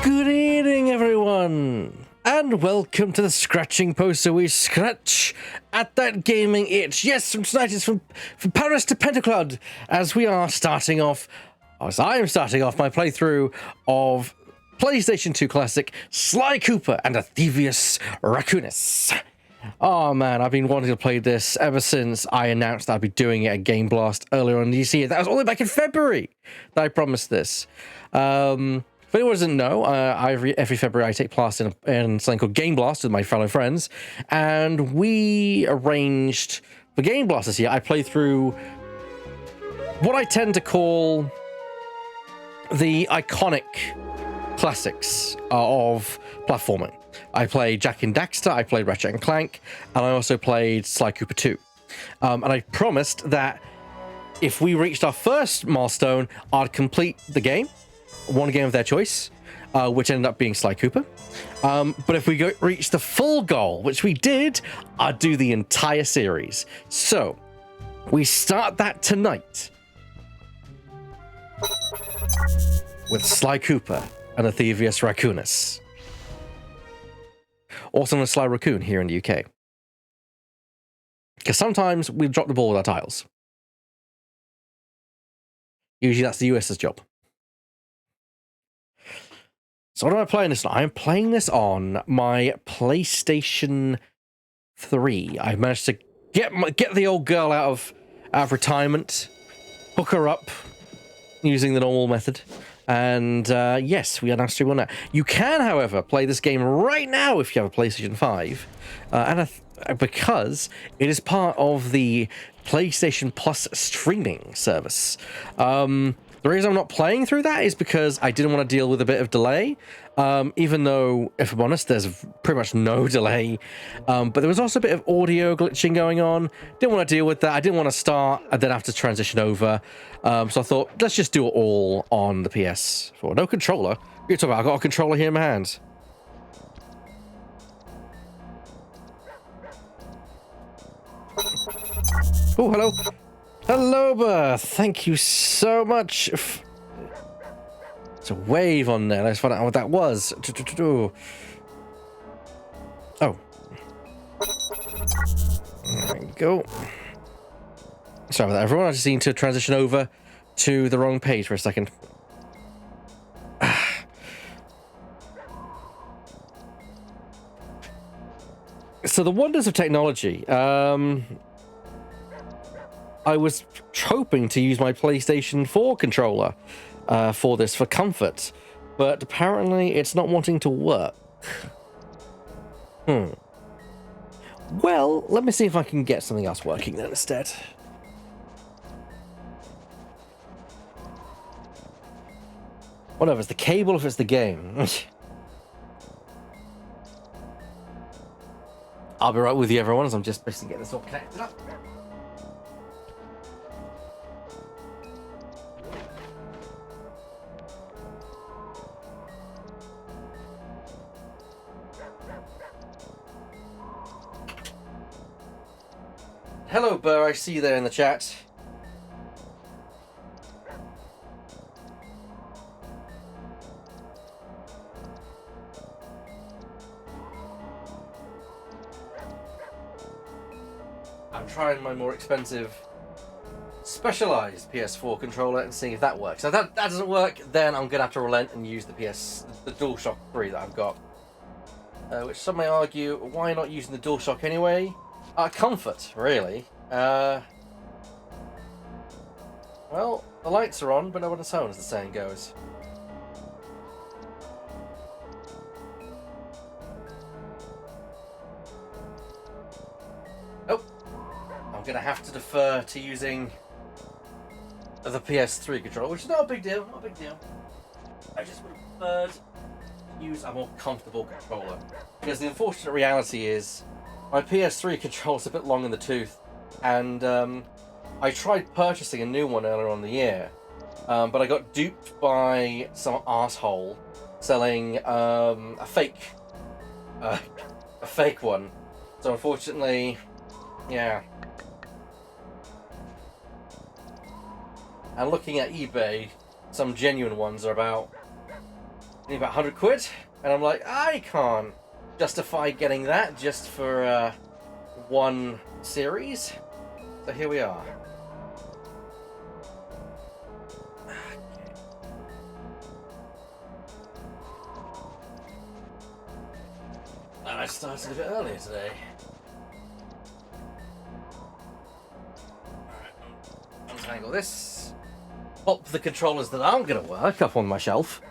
Good evening, everyone, and welcome to the Scratching Post, so we scratch at that gaming itch. Yes, from tonight it's from Paris to Penclawdd, as we are starting off, as I am starting off my playthrough of PlayStation 2 classic Sly Cooper and a Thievius Raccoonus. Oh man, I've been wanting to play this ever since I announced I'd be doing it at Game Blast earlier on this year. That was all the way back in February that I promised this. For anyone who doesn't know, every February I take part in something called Game Blast with my fellow friends, and we arranged for Game Blast this year. I played through what I tend to call the iconic classics of platforming. I played Jak and Daxter, I played Ratchet and Clank, and I also played Sly Cooper 2. And I promised that if we reached our first milestone, I'd complete the game. One game of their choice, which ended up being Sly Cooper. But if we reach the full goal, which we did, I'd do the entire series. So, we start that tonight with Sly Cooper and a Thievius Raccoonus. Also known as Sly Raccoon here in the UK. Because sometimes we drop the ball with our titles. Usually that's the US's job. So what am I playing this on? I'm playing this on my PlayStation 3. I've managed to get the old girl out of retirement, hook her up using the normal method, and yes, we are now streaming on that. You can, however, play this game right now if you have a PlayStation 5, because it is part of the PlayStation Plus streaming service. The reason I'm not playing through that is because I didn't want to deal with a bit of delay, even though, if I'm honest, there's pretty much no delay. But there was also a bit of audio glitching going on. Didn't want to deal with that. I didn't want to start and then have to transition over. So I thought, let's just do it all on the PS4. No controller. You're talking about, I've got a controller here in my hand. Oh, hello. Hello, Beth. Thank you so much. It's a wave on there. Let's find out what that was. Oh. There we go. Sorry about that, everyone. I just need to transition over to the wrong page for a second. So the wonders of technology. I was hoping to use my PlayStation 4 controller for this for comfort, but apparently it's not wanting to work. Well, let me see if I can get something else working then instead. Whatever, it's the cable if it's the game. I'll be right with you, everyone, as I'm just basically getting this all connected up. Hello, Burr. I see you there in the chat. I'm trying my more expensive specialized PS4 controller and seeing if that works. If that doesn't work, then I'm gonna have to relent and use the DualShock 3 that I've got. Which some may argue, why not using the DualShock anyway? Comfort, really. Well, the lights are on, but no one is home, as the saying goes. Oh, I'm gonna have to defer to using the PS3 controller, which is not a big deal, not a big deal. I just would have preferred to use a more comfortable controller, because the unfortunate reality is my PS3 controller's a bit long in the tooth, and I tried purchasing a new one earlier on in the year, but I got duped by some asshole selling a fake one. So unfortunately, yeah. And looking at eBay, some genuine ones are about Need about 100 quid, and I'm like, I can't justify getting that just for one series. So here we are. And I started a bit earlier today. Alright, untangle this. Pop the controllers that aren't going to work up on my shelf.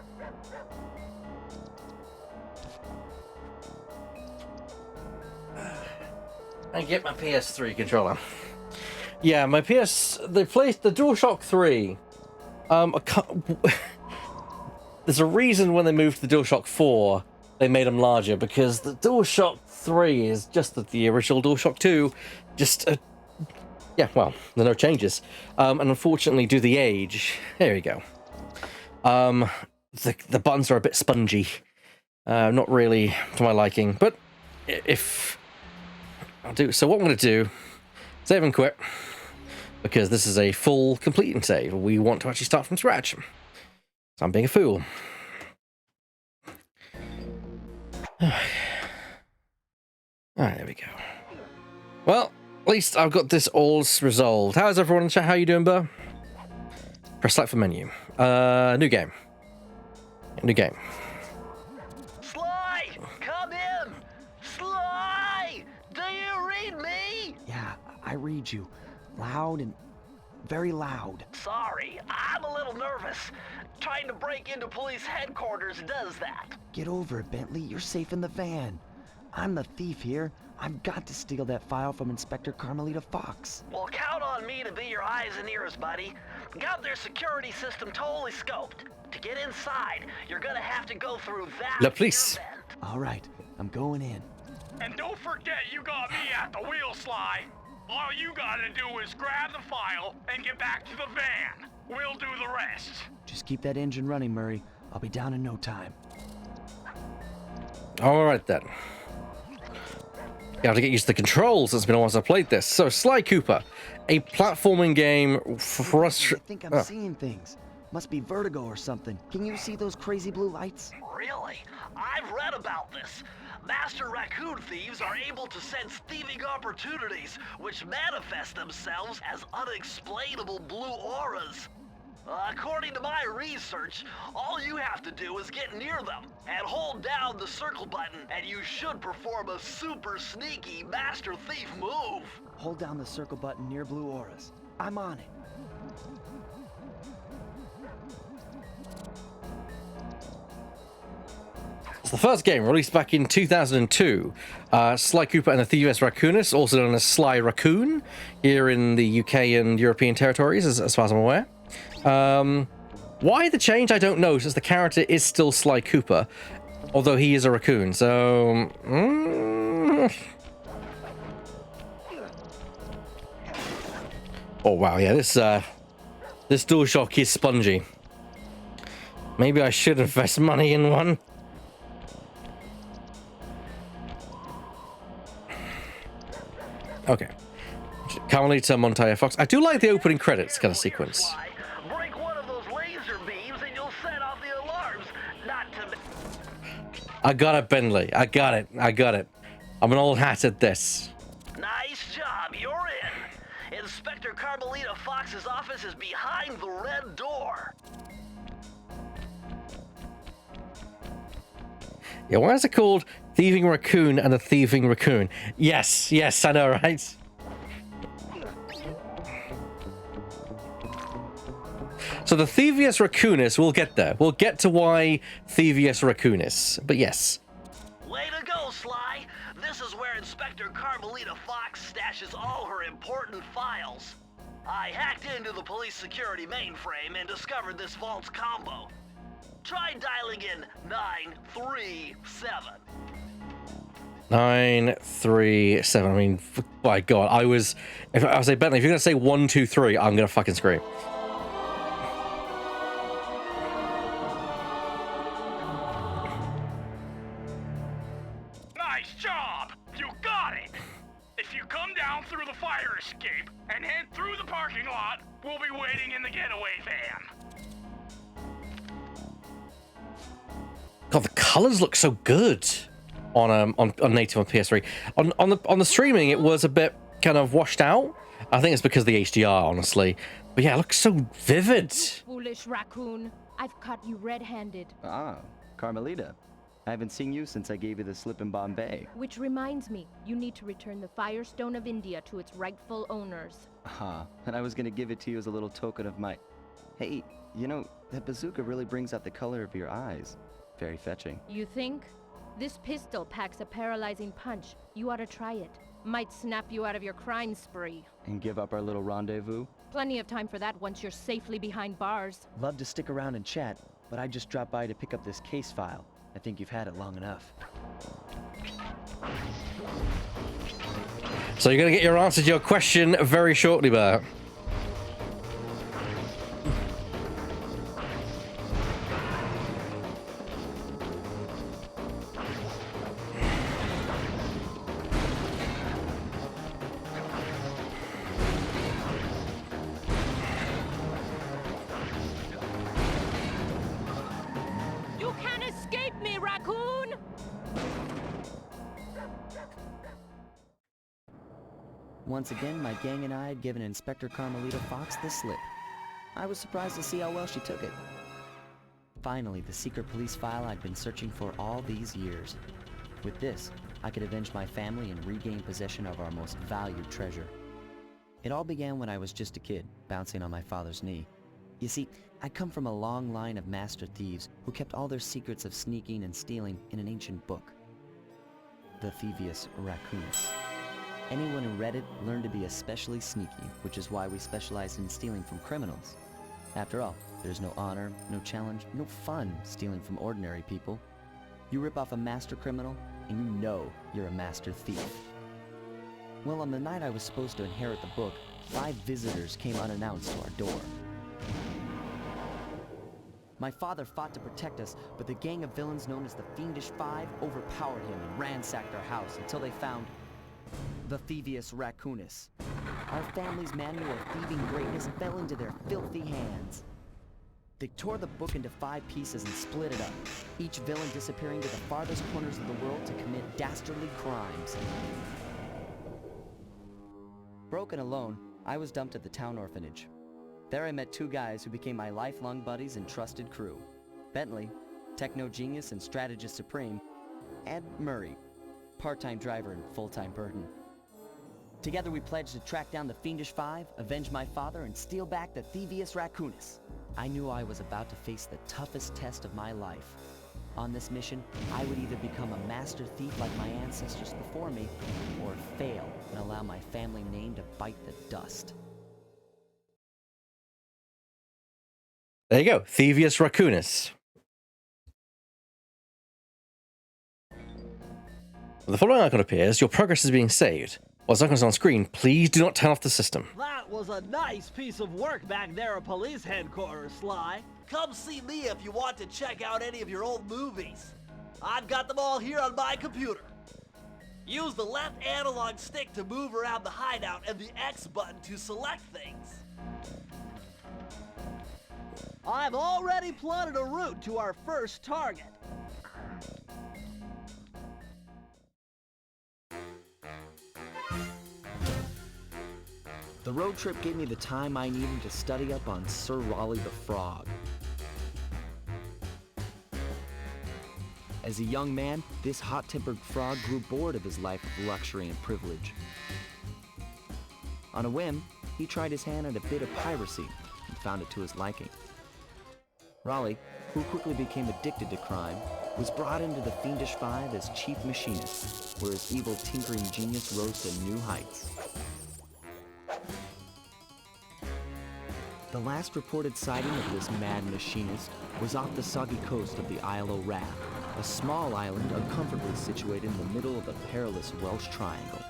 And get my PS3 controller. Yeah, my the DualShock 3. There's a reason when they moved to the DualShock 4, they made them larger, because the DualShock 3 is just the original DualShock 2. Yeah, well, there are no changes. And unfortunately, due to the age, there we go. The buttons are a bit spongy. Not really to my liking, but if I'll do so, what I'm going to do, save and quit, because this is a full completing save. We want to actually start from scratch. So I'm being a fool. Alright, there we go. Well, at least I've got this all resolved. How's everyone in chat? How you doing, Burr? Press select for menu. New game. New game. Sly! Come in! Sly! Do you read me? Yeah, I read you. Loud and very loud. Sorry, I'm a little nervous. Trying to break into police headquarters does that. Get over it, Bentley. You're safe in the van. I'm the thief here. I've got to steal that file from Inspector Carmelita Fox. Well, count on me to be your eyes and ears, buddy. Got their security system totally scoped. To get inside, you're gonna have to go through that La police. event. All right, I'm going in. And don't forget you got me at the wheel, Sly. All you gotta do is grab the file and get back to the van. We'll do the rest. Just keep that engine running, Murray. I'll be down in no time. All right then. You have to get used to the controls. It's been a while since I played this. So, Sly Cooper, a platforming game for us. I think I'm seeing things. Must be vertigo or something. Can you see those crazy blue lights? Really? I've read about this. Master raccoon thieves are able to sense thieving opportunities, which manifest themselves as unexplainable blue auras. According to my research, all you have to do is get near them and hold down the circle button, and you should perform a super sneaky master thief move. Hold down the circle button near blue auras. I'm on it. It's the first game released back in 2002. Sly Cooper and the Thievius Raccoonus, also known as Sly Raccoon, here in the UK and European territories, as far as I'm aware. Why the change, I don't know, since the character is still Sly Cooper, although he is a raccoon, so... Oh wow, yeah, this DualShock is spongy. Maybe I should invest money in one. Okay. Carmelita Montoya Fox. I do like the opening credits kind of sequence. Break one of those laser beams and you'll set off the alarms. Not to... I got it, Bentley. I got it. I got it. I'm an old hat at this. Nice job. You're in. Inspector Carmelita Fox's office is behind the red door. Yeah, why is it called Thieving Raccoon and the Thieving Raccoon? Yes, yes, I know, right? So the Thievius Raccoonus, we'll get there. We'll get to why Thievius Raccoonus. But yes. Way to go, Sly. This is where Inspector Carmelita Fox stashes all her important files. I hacked into the police security mainframe and discovered this vault's combo. Try dialing in 937. 937. I mean, by God, I was say, Bentley, if you're gonna say 1, 2, 3, I'm gonna fucking scream. Nice job! You got it! If you come down through the fire escape and head through the parking lot, we'll be waiting in the getaway van. God, the colors look so good on native on PS3. On the streaming, it was a bit kind of washed out. I think it's because of the HDR, honestly. But yeah, it looks so vivid. Foolish raccoon. I've caught you red-handed. Ah, Carmelita. I haven't seen you since I gave you the slip in Bombay. Which reminds me, you need to return the Firestone of India to its rightful owners. And I was gonna give it to you as a little token of my... Hey, you know, that bazooka really brings out the color of your eyes. Very fetching. You think? This pistol packs a paralyzing punch. You ought to try it. Might snap you out of your crime spree. And give up our little rendezvous? Plenty of time for that once you're safely behind bars. Love to stick around and chat, but I just dropped by to pick up this case file. I think you've had it long enough. So you're going to get your answer to your question very shortly, Bert. You can't escape me, raccoon! Once again, my gang and I had given Inspector Carmelita Fox the slip. I was surprised to see how well she took it. Finally, the secret police file I'd been searching for all these years. With this, I could avenge my family and regain possession of our most valued treasure. It all began when I was just a kid, bouncing on my father's knee. You see, I come from a long line of master thieves who kept all their secrets of sneaking and stealing in an ancient book. The Thievius Raccoonus. Anyone who read it learned to be especially sneaky, which is why we specialize in stealing from criminals. After all, there's no honor, no challenge, no fun stealing from ordinary people. You rip off a master criminal, and you know you're a master thief. Well, on the night I was supposed to inherit the book, 5 visitors came unannounced to our door. My father fought to protect us, but the gang of villains known as the Fiendish Five overpowered him and ransacked our house until they found the Thievius Raccoonus. Our family's manual of thieving greatness fell into their filthy hands. They tore the book into 5 pieces and split it up, each villain disappearing to the farthest corners of the world to commit dastardly crimes. Broken alone, I was dumped at the town orphanage. There I met 2 guys who became my lifelong buddies and trusted crew. Bentley, techno genius and strategist supreme, and Murray, part-time driver and full-time burden. Together we pledged to track down the Fiendish Five, avenge my father, and steal back the Thievius Raccoonus. I knew I was about to face the toughest test of my life. On this mission, I would either become a master thief like my ancestors before me, or fail and allow my family name to bite the dust. There you go, Thievius Raccoonus. When the following icon appears, your progress is being saved. While icons on screen, please do not turn off the system. That was a nice piece of work back there at police headquarters, Sly. Come see me if you want to check out any of your old movies. I've got them all here on my computer. Use the left analog stick to move around the hideout and the X button to select things. I've already plotted a route to our first target. The road trip gave me the time I needed to study up on Sir Raleigh the Frog. As a young man, this hot-tempered frog grew bored of his life of luxury and privilege. On a whim, he tried his hand at a bit of piracy and found it to his liking. Raleigh, who quickly became addicted to crime, was brought into the Fiendish Five as chief machinist, where his evil tinkering genius rose to new heights. The last reported sighting of this mad machinist was off the soggy coast of the Isle o' Rath, a small island uncomfortably situated in the middle of the perilous Welsh Triangle.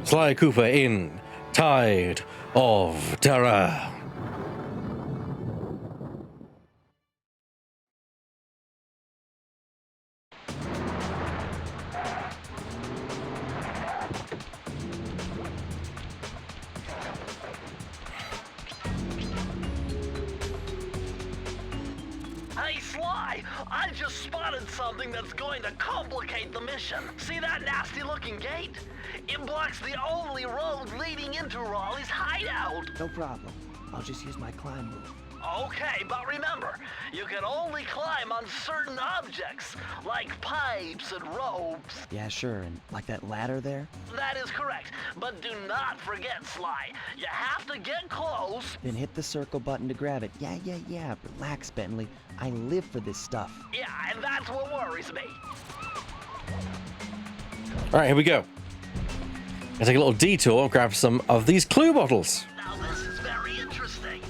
Sly Cooper in Tide of Terror. something that's going to complicate the mission. See that nasty-looking gate? It blocks the only road leading into Raleigh's hideout. No problem. I'll just use my climb move. Okay, but remember, you can only climb on certain objects, like pipes and ropes. Yeah, sure, and like that ladder there? That is correct, but do not forget, Sly. You have to get close. Then hit the circle button to grab it. Yeah. Relax, Bentley. I live for this stuff. Yeah, and that's what worries me. All right, here we go. I'll take a little detour, grab some of these clue bottles. Now this is very interesting.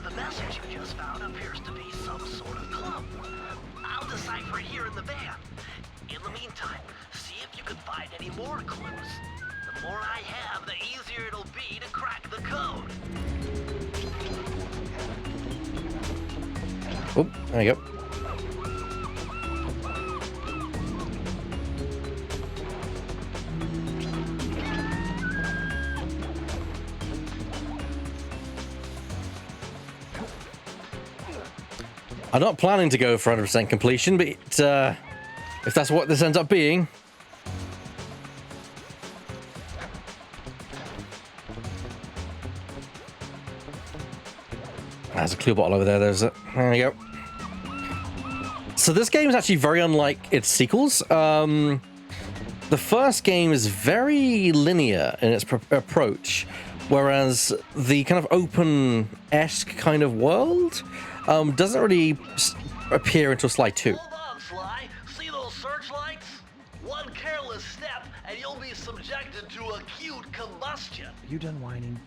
The message you just found appears to be some sort of clue. I'll decipher it here in the van. In the meantime, see if you can find any more clues. The more I have, the easier it'll be to crack the code. Oh, there you go. I'm not planning to go for 100% completion, but if that's what this ends up being. There's a clue bottle over there. There we go. So this game is actually very unlike its sequels. The first game is very linear in its approach, whereas the kind of open-esque kind of world doesn't really appear until Sly 2. Hold on, Sly. See those searchlights? One careless step and you'll be subjected to acute combustion. You done whining?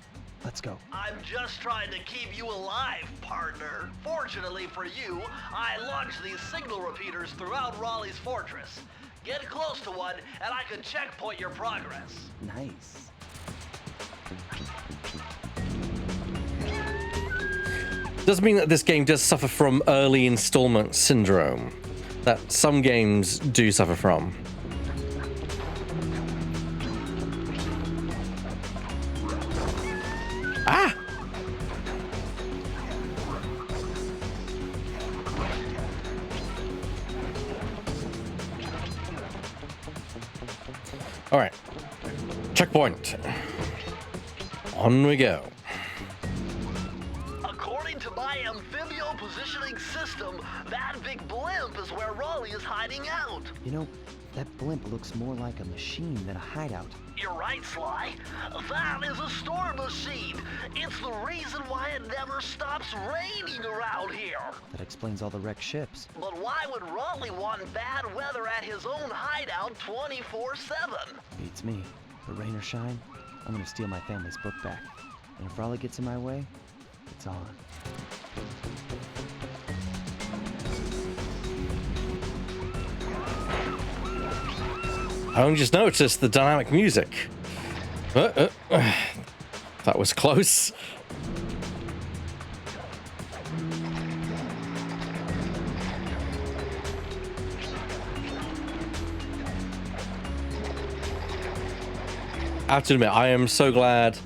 Let's go. I'm just trying to keep you alive, partner. Fortunately for you, I launched these signal repeaters throughout Raleigh's fortress. Get close to one, and I can checkpoint your progress. Nice. Does mean that this game does suffer from early installment syndrome that some games do suffer from. Ah! All right. Checkpoint. On we go. According to my amphibio positioning system, that big blimp is where Raleigh is hiding out. You know, that blimp looks more like a machine than a hideout. You're right, Sly. That is a storm machine. It's the reason why it never stops raining around here. That explains all the wrecked ships. But why would Raleigh want bad weather at his own hideout 24/7? Beats me. But rain or shine, I'm gonna steal my family's book back. And if Raleigh gets in my way, it's on. I only just noticed the dynamic music. That was close. I have to admit, I am so glad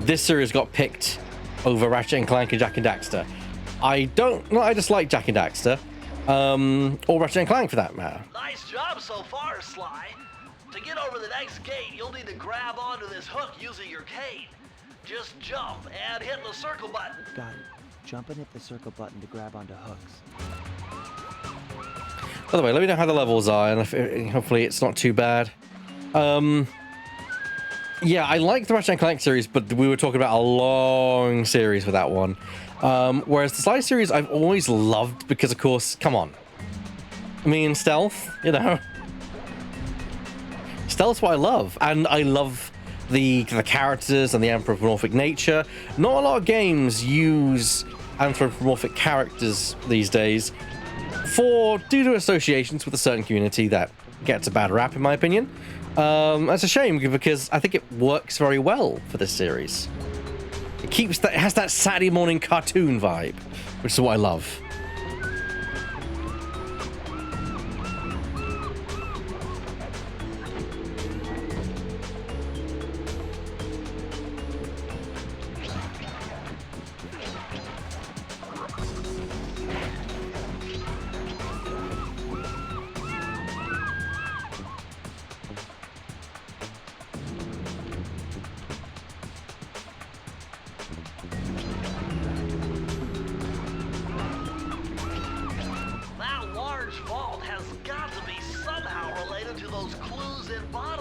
this series got picked over Ratchet and Clank and Jak and Daxter. I dislike Jak and Daxter, or Ratchet and Clank for that matter. Nice job so far, Sly. To get over the next gate, you'll need to grab onto this hook using your cane. Just jump and hit the circle button. Got it. Jump and hit the circle button to grab onto hooks. By the way, let me know how the levels are, and hopefully it's not too bad. Yeah, I like the Ratchet and Clank series, but we were talking about a long series for that one. Whereas the Sly series I've always loved because, of course, come on. I mean, stealth, you know. Stealth's what I love, and I love the characters and the anthropomorphic nature. Not a lot of games use anthropomorphic characters these days due to associations with a certain community that gets a bad rap, in my opinion. That's a shame because I think it works very well for this series. It has that Saturday morning cartoon vibe, which is what I love.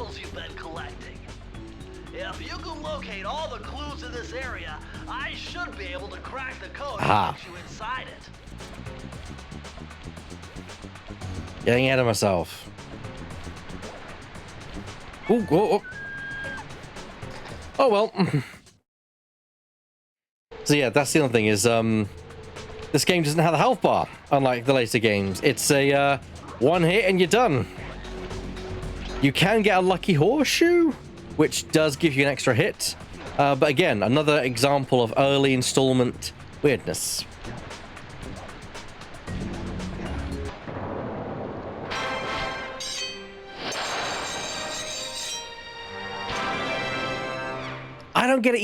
files you've been collecting. If you can locate all the clues in this area, I should be able to crack the code and get you inside it. Getting ahead of myself. Ooh, oh, oh. Oh well. So yeah, that's the other thing is this game doesn't have a health bar, unlike the later games. It's a one hit and you're done. You can get a lucky horseshoe, which does give you an extra hit. But again, another example of early installment weirdness. I don't get it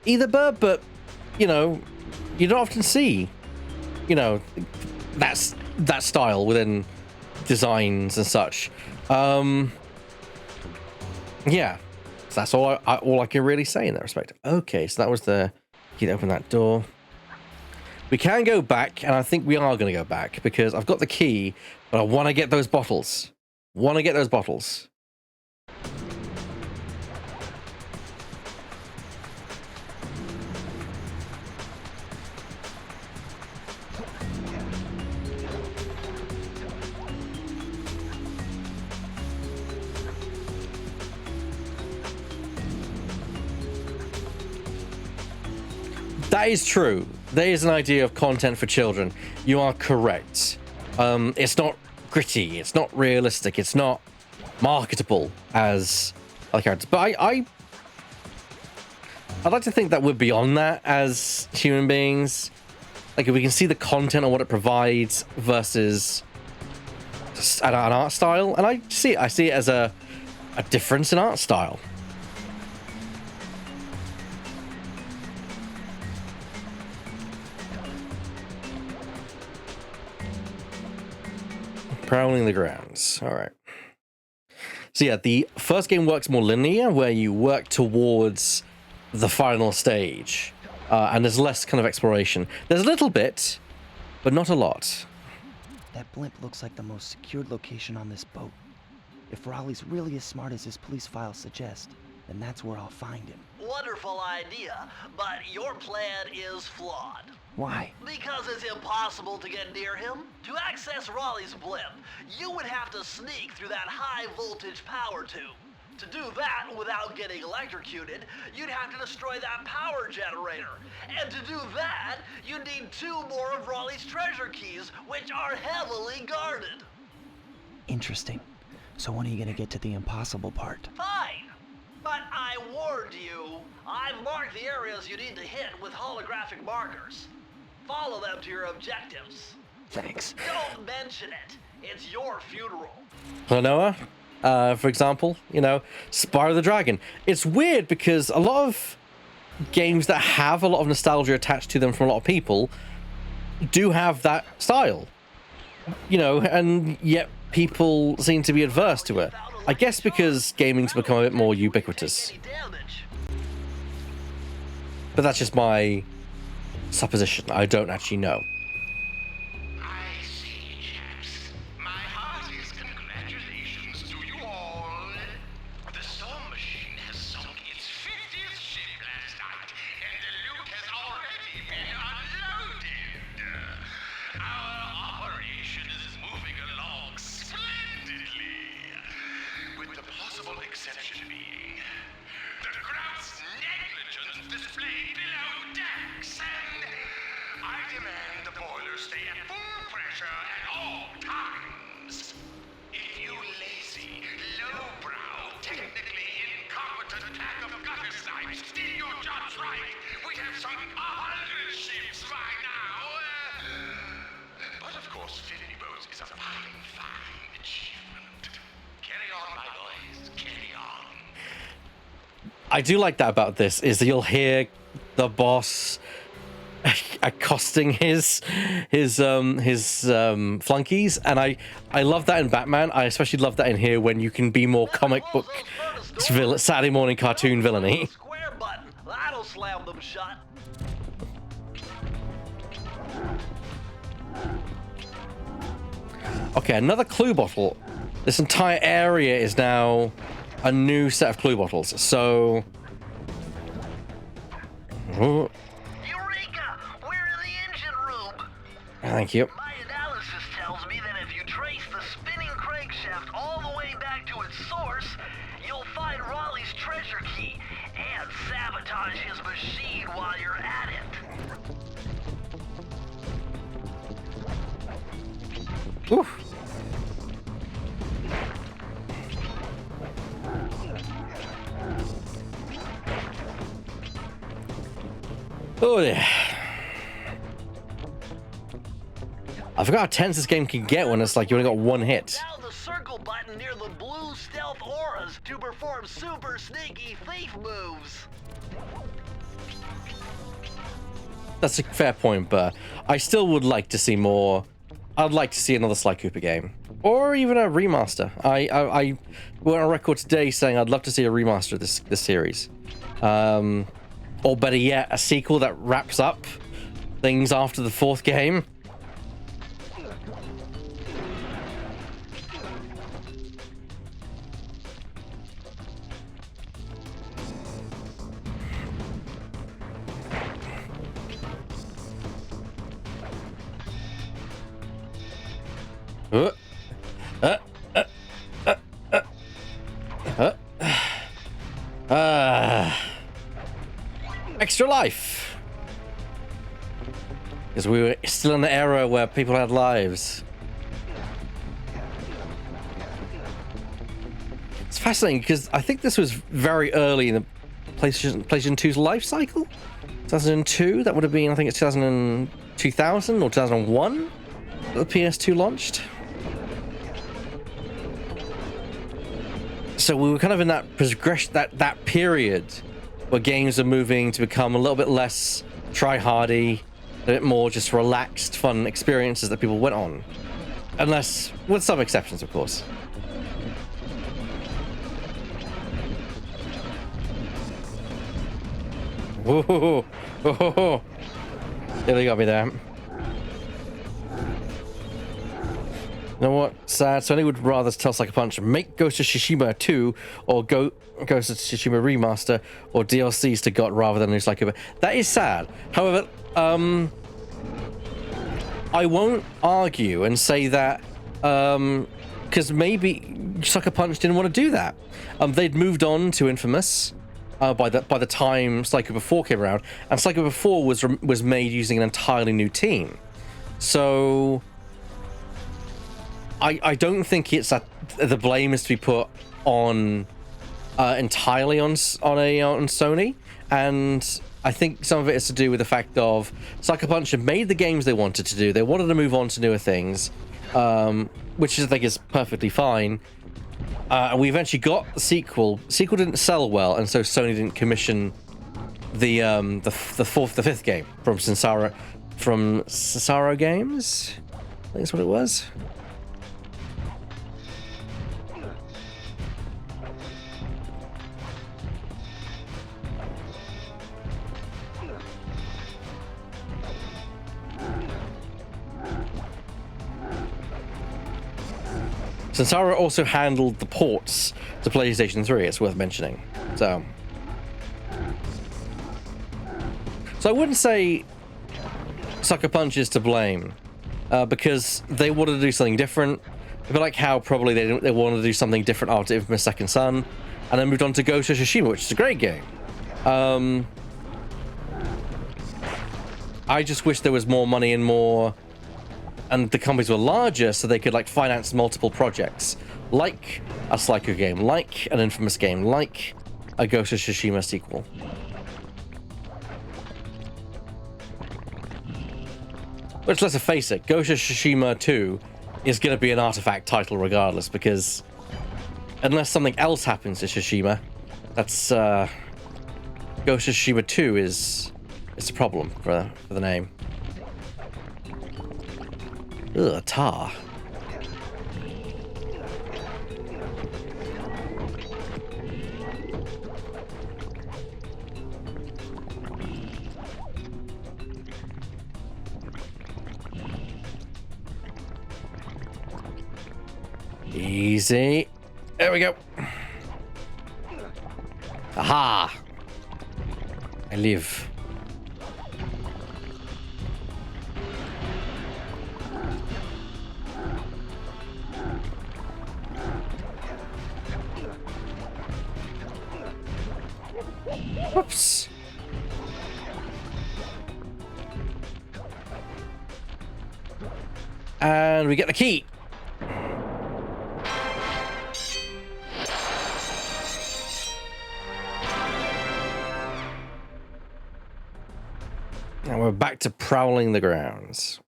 either, Bert, but you know, you don't often see, you know, that style within designs and such. Yeah, so that's all I can really say in that respect. Okay, so that was the you can open that door. We can go back, and I think we are going to go back because I've got the key, but I want to get those bottles. That is true. There is an idea of content for children. You are correct. It's not gritty. It's not realistic. It's not marketable as other characters. But I'd like to think that we're beyond that as human beings. Like if we can see the content and what it provides versus just an art style, and I see it as a difference in art style. Prowling the grounds. All right. So yeah, the first game works more linear, where you work towards the final stage, and there's less kind of exploration. There's a little bit, but not a lot. That blimp looks like the most secured location on this boat. If Raleigh's really as smart as his police files suggest, then that's where I'll find him. Wonderful idea, but your plan is flawed. Why? Because it's impossible to get near him. To access Raleigh's blimp, you would have to sneak through that high voltage power tube. To do that without getting electrocuted, you'd have to destroy that power generator. And to do that, you need 2 more of Raleigh's treasure keys, which are heavily guarded. Interesting. So when are you gonna get to the impossible part? Fine. But I warned you. I've marked the areas you need to hit with holographic markers. Follow them to your objectives. Thanks. Don't mention it. It's your funeral. Noah, for example, you know, Spyro the Dragon. It's weird because a lot of games that have a lot of nostalgia attached to them from a lot of people do have that style, you know, and yet people seem to be adverse to it. I guess because gaming's become a bit more ubiquitous. But that's just my supposition. I don't actually know. I see, chaps. My heartiest congratulations to you all. The storm machine has sunk its 50th ship last night, and the loot has already been unloaded. Our operation is moving along splendidly, with the possible exception being the gross negligence displayed below decks, and I demand the boilers stay at full pressure at all times. If you lazy, lowbrow, technically incompetent pack of gutter snipes did your jobs right, we'd have sunk 100 ships by now. But of course, 50 boats is a fine achievement. Carry on, my boys, carry on. I do like that about this, is that you'll hear the boss accosting his flunkies, and I love that in Batman. I especially love that in here when you can be more comic book Saturday morning cartoon villainy. Square button. That'll slam them shut. Okay, another clue bottle. This entire area is now a new set of clue bottles. So... Oh, Eureka! We're in the engine room! thank you. My analysis tells me that if you trace the spinning crankshaft all the way back to its source, you'll find Raleigh's treasure key and sabotage his machine while you're at it. Oof. Oh yeah. I forgot how tense this game can get when it's like you only got one hit. Now the circle button near the blue stealth auras to perform super sneaky thief moves. That's a fair point, but I still would like to see more. I'd like to see another Sly Cooper game, or even a remaster. I went on record today saying I'd love to see a remaster of this series, or better yet, a sequel that wraps up things after the fourth game. Extra life. Because we were still in the era where people had lives. It's fascinating because I think this was very early in the PlayStation 2's life cycle. 2002, that would have been, I think it's 2000 or 2001 that the PS2 launched. So we were kind of in that progression, that period where games are moving to become a little bit less try-hardy, a bit more just relaxed, fun experiences that people went on. Unless, with some exceptions, of course. Whoa, whoa, yeah, they got me there. You know what? Sad. So I would rather tell Sucker Punch make Ghost of Tsushima 2 or Ghost of Tsushima Remaster or DLCs to GOT rather than new Sly Cooper. That is sad. However, I won't argue and say that because maybe Sucker Punch didn't want to do that. They'd moved on to Infamous by the time Sly Cooper 4 came around, and Sly Cooper 4 was made using an entirely new team. So I don't think it's that the blame is to be put on entirely on Sony, and I think some of it is to do with the fact of Sucker Punch have made the games they wanted to do. They wanted to move on to newer things, which I think is perfectly fine. We eventually got the sequel. The sequel didn't sell well, and so Sony didn't commission the fifth game from Sensaro Games. I think that's what it was. Sensaro also handled the ports to PlayStation 3, it's worth mentioning. So I wouldn't say Sucker Punch is to blame, because they wanted to do something different. A bit like how probably they wanted to do something different after Infamous Second Son, and then moved on to Ghost of Tsushima, which is a great game. I just wish there was more money and more... and the companies were larger, so they could like finance multiple projects, like a Sly Cooper game, like an Infamous game, like a Ghost of Tsushima sequel. Which, let's face it, Ghost of Tsushima 2 is going to be an artefact title regardless, because unless something else happens to Tsushima, that's Ghost of Tsushima 2 is a problem for the name. Ugh, tar. Easy. There we go. Aha! I live. Whoops. And we get the key. And we're back to prowling the grounds.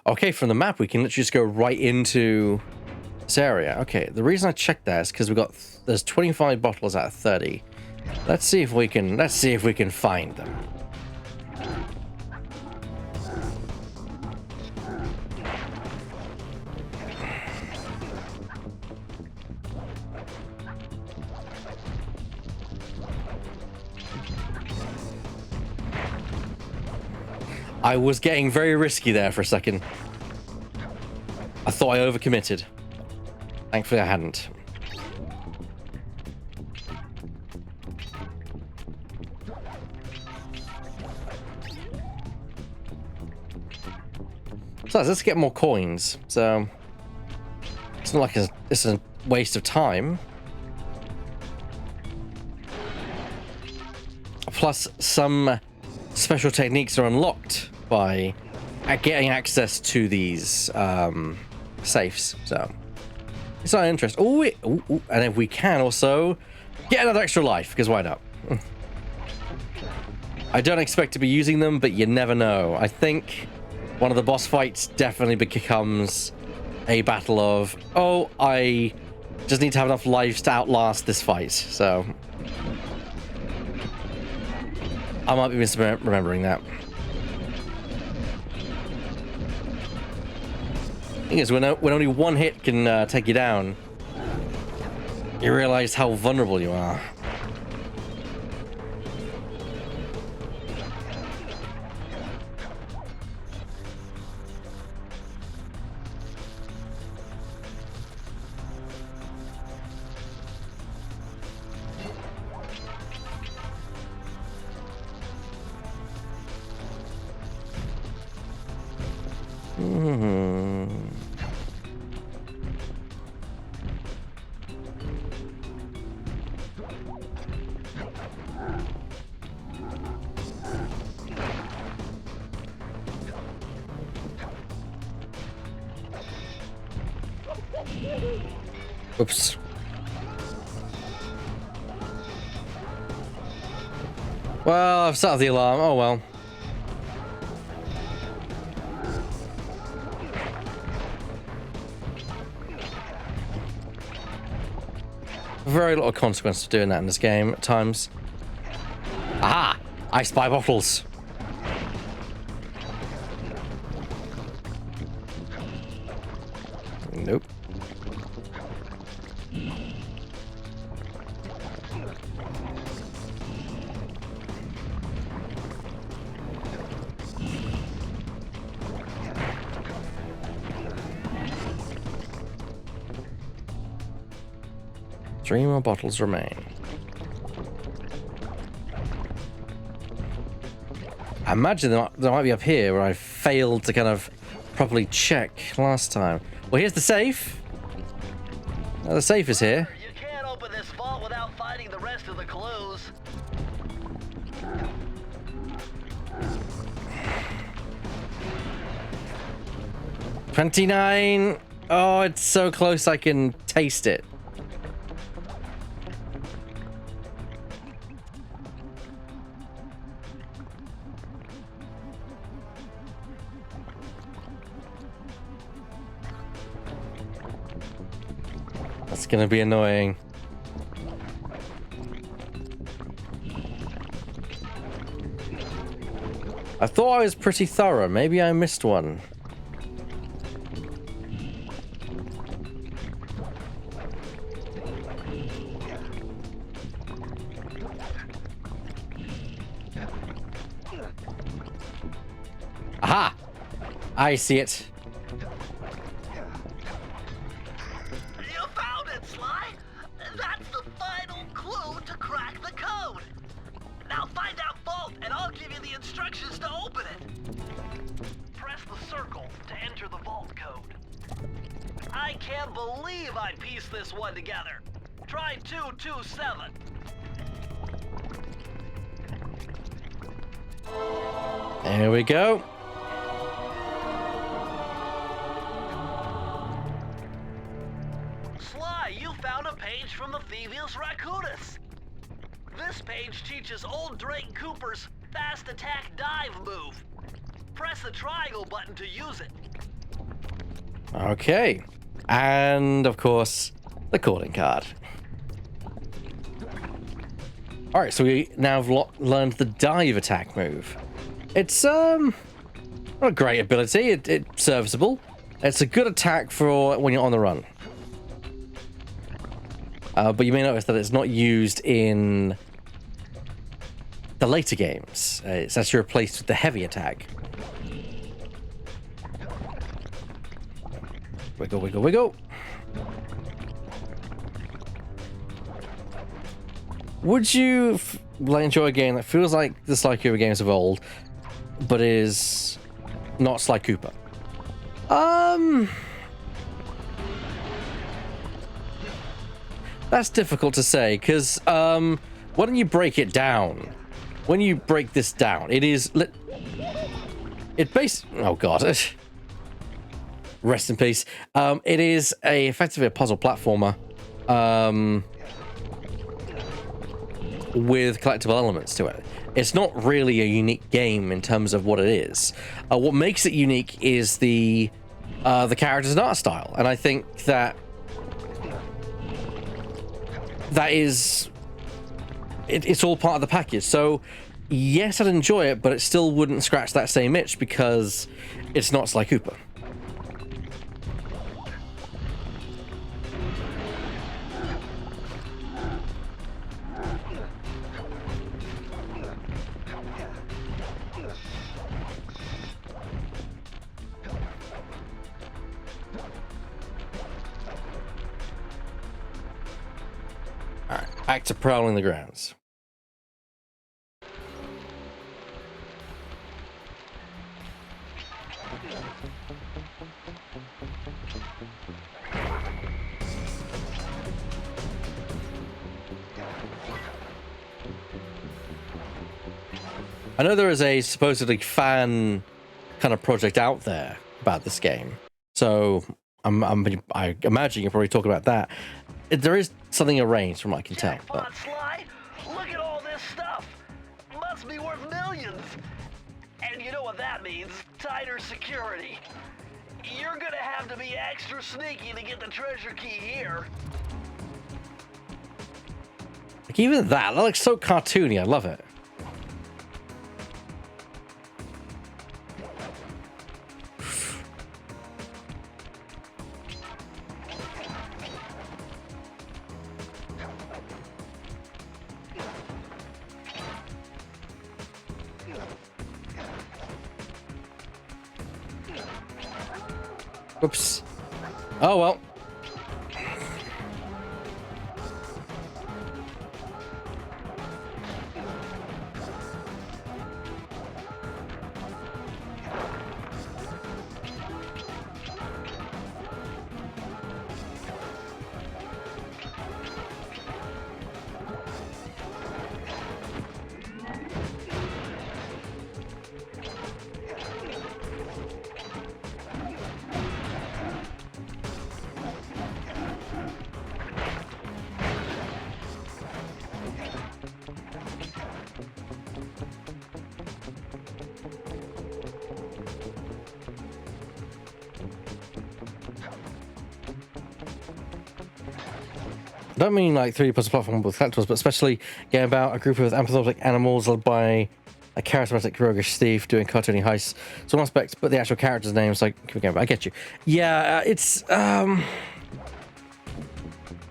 Okay, from the map we can literally just go right into this area. Okay, the reason I checked that is because there's 25 bottles out of 30. Let's see if we can find them. I was getting very risky there for a second. I thought I overcommitted. Thankfully I hadn't. So let's get more coins. So it's not like it's a waste of time. Plus some special techniques are unlocked by getting access to these safes, so it's not interesting. Oh, and if we can also get another extra life, because why not? I don't expect to be using them, but you never know. I think one of the boss fights definitely becomes a battle of, oh, I just need to have enough lives to outlast this fight, so I might be misremembering that. Thing is, when only one hit can take you down, you realize how vulnerable you are. Oops. Well, I've set off the alarm. Oh well. Very little consequence for doing that in this game at times. Aha! I spy bottles. Nope. Three more bottles remain. I imagine they might be up here where I failed to kind of properly check last time. Well, here's the safe. The safe is here. You can't open this vault without finding the rest of the clues. $29. Oh, it's so close I can taste it. That's gonna be annoying. I thought I was pretty thorough. Maybe I missed one. Aha! I see it. You found it, Sly! That's the final clue to crack the code! Now find out Vault, and I'll give you the instructions to open it! Press the circle to enter the Vault code. I can't believe I pieced this one together. Try 227. There we go. Sly, you found a page from the Thievius Raccoonus. This page teaches old Drake Cooper's fast attack dive move. Press the triangle button to use it. Okay. And, of course, the calling card. Alright, so we now have learned the dive attack move. It's, not a great ability. It's serviceable. It's a good attack for when you're on the run. But you may notice that it's not used in the later games. It's actually replaced with the heavy attack. Wiggle, wiggle, wiggle. Would you enjoy a game that feels like the Sly Cooper games of old, but is not Sly Cooper? That's difficult to say, because why don't you break it down? When you break this down, it is... Oh, God. Rest in peace. It is effectively a puzzle platformer with collectible elements to it. It's not really a unique game in terms of what it is. What makes it unique is the characters and art style, and I think that is it's all part of the package. So yes, I'd enjoy it, but it still wouldn't scratch that same itch because it's not Sly Cooper. Back to prowling the grounds. I know there is a supposedly fan kind of project out there about this game, so I imagine you're probably talking about that. There is something arranged from what I can tell. But Sly, look at all this stuff. Must be worth millions. And you know what that means? Tighter security. You're gonna have to be extra sneaky to get the treasure key here. Like even that looks so cartoony. I love it. Whoops. Oh, well. I don't mean like 3D puzzle platform with collectibles, but especially game about a group of anthropomorphic animals led by a charismatic roguish thief doing cartoony heists. Some aspects, but the actual character's name's like, I get you. Yeah, it's I'd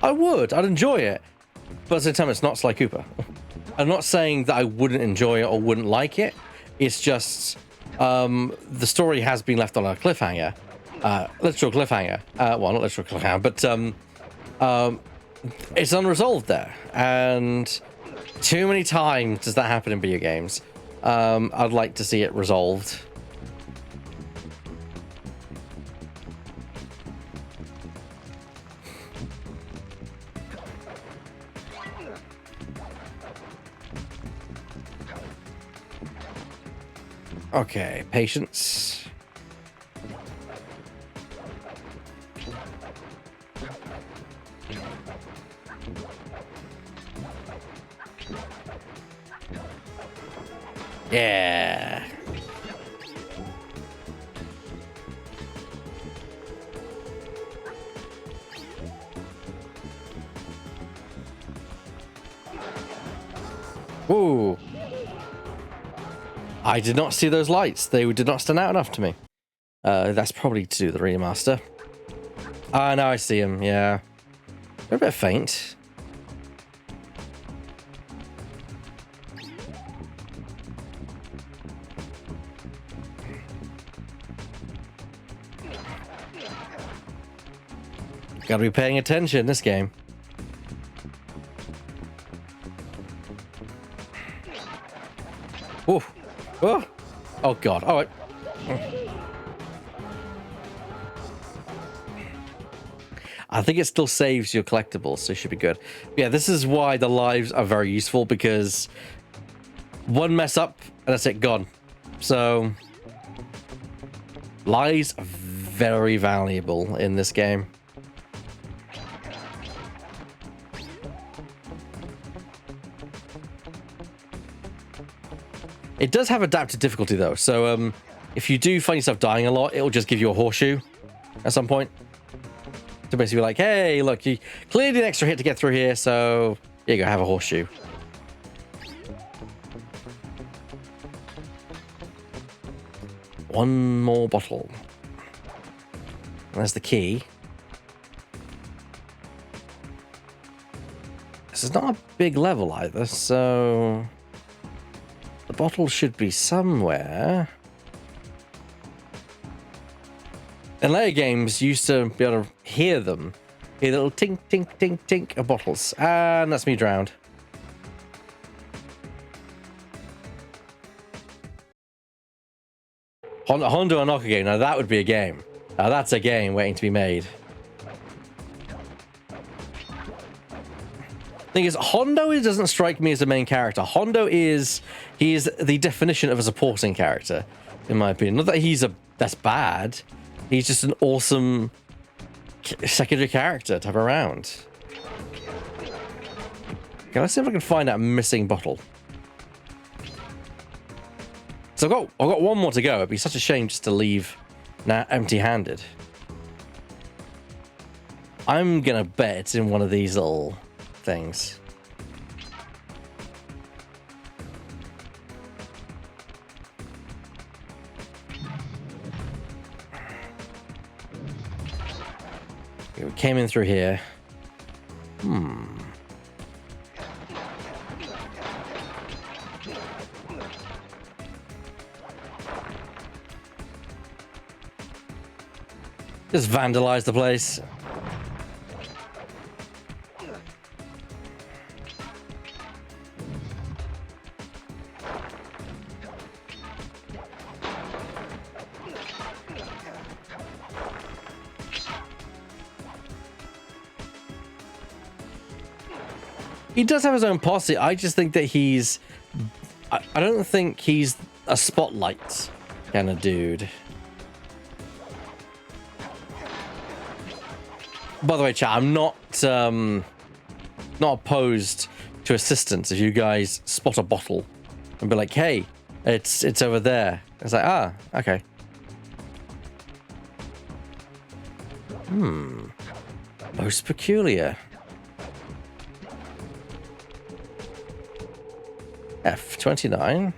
enjoy it, but at the same time, it's not Sly Cooper. I'm not saying that I wouldn't enjoy it or wouldn't like it. It's just the story has been left on a cliffhanger, literal cliffhanger. Well, not literal cliffhanger, but it's unresolved there, and too many times does that happen in video games. I'd like to see it resolved. Okay, patience. Yeah. Ooh. I did not see those lights. They did not stand out enough to me. That's probably to do with the remaster. Ah, now I see them. Yeah. They're a bit faint. Gotta be paying attention in this game. Oh, oh, oh God! All right. I think it still saves your collectibles, so it should be good. Yeah, this is why the lives are very useful, because one mess up and that's it, gone. So lives are very valuable in this game. It does have adaptive difficulty though, so if you do find yourself dying a lot, it'll just give you a horseshoe at some point. To basically be like, hey, look, you clearly did an extra hit to get through here, so here you go, have a horseshoe. One more bottle. There's the key. This is not a big level either, so the bottle should be somewhere. In later games, you used to be able to hear them. Hear the little tink, tink, tink, tink of bottles. And that's me drowned. Hondo and Knocker game. Now that would be a game. Now that's a game waiting to be made. Thing is, Hondo doesn't strike me as the main character. Hondo is the definition of a supporting character, in my opinion. Not that that's bad. He's just an awesome secondary character to have around. Okay, let's see if I can find that missing bottle. So I've got one more to go. It'd be such a shame just to leave now empty-handed. I'm gonna bet it's in one of these little things. We came in through here. Just vandalize the place. He does have his own posse. I just think that I don't think he's a spotlight kind of dude. By the way, chat, I'm not opposed to assistance if you guys spot a bottle and be like, hey, it's over there. It's like, ah, okay. Most peculiar. F29.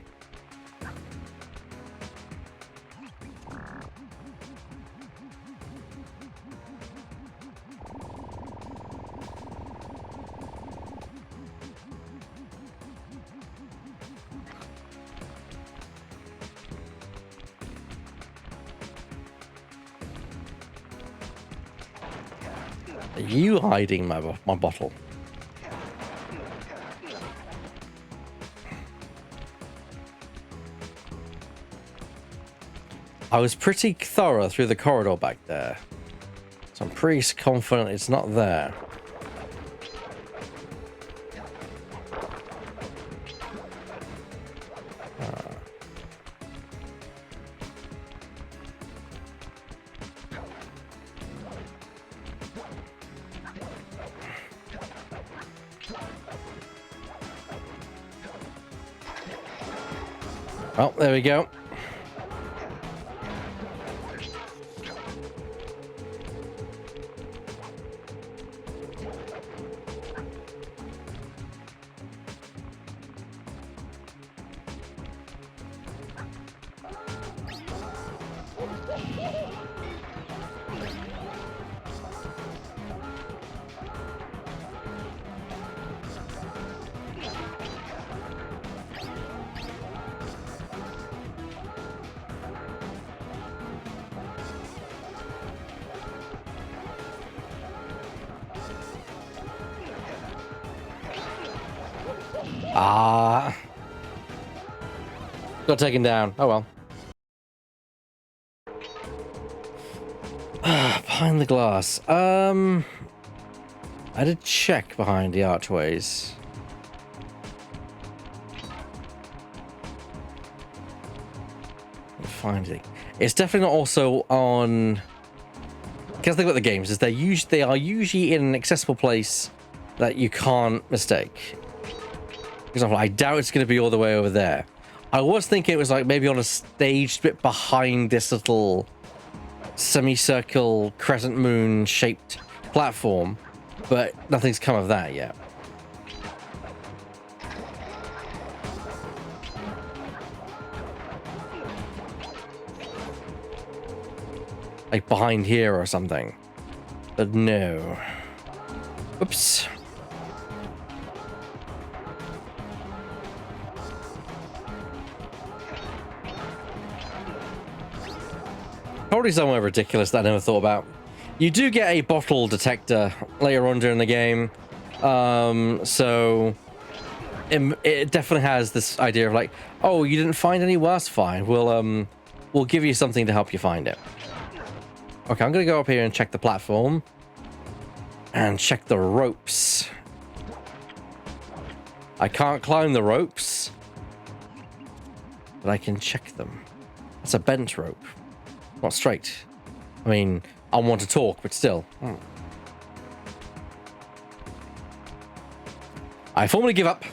Are you hiding my bottle? I was pretty thorough through the corridor back there, so I'm pretty confident it's not there. Oh, there we go. Got taken down. Oh well. Behind the glass. I did check behind the archways. Find it. It's definitely not also on. Because the thing about the games is they are usually in an accessible place that you can't mistake. For example, I doubt it's going to be all the way over there. I was thinking it was like maybe on a staged bit behind this little semicircle crescent moon shaped platform, but nothing's come of that yet. Like behind here or something. But no. Oops. Probably somewhere ridiculous that I never thought about. You do get a bottle detector later on during the game. So it definitely has this idea of like, oh, you didn't find any? Well, that's fine. We'll give you something to help you find it. Okay, I'm gonna go up here and check the platform. And check the ropes. I can't climb the ropes, but I can check them. That's a bent rope. Not straight. I mean, I want to talk, but still. I formally give up.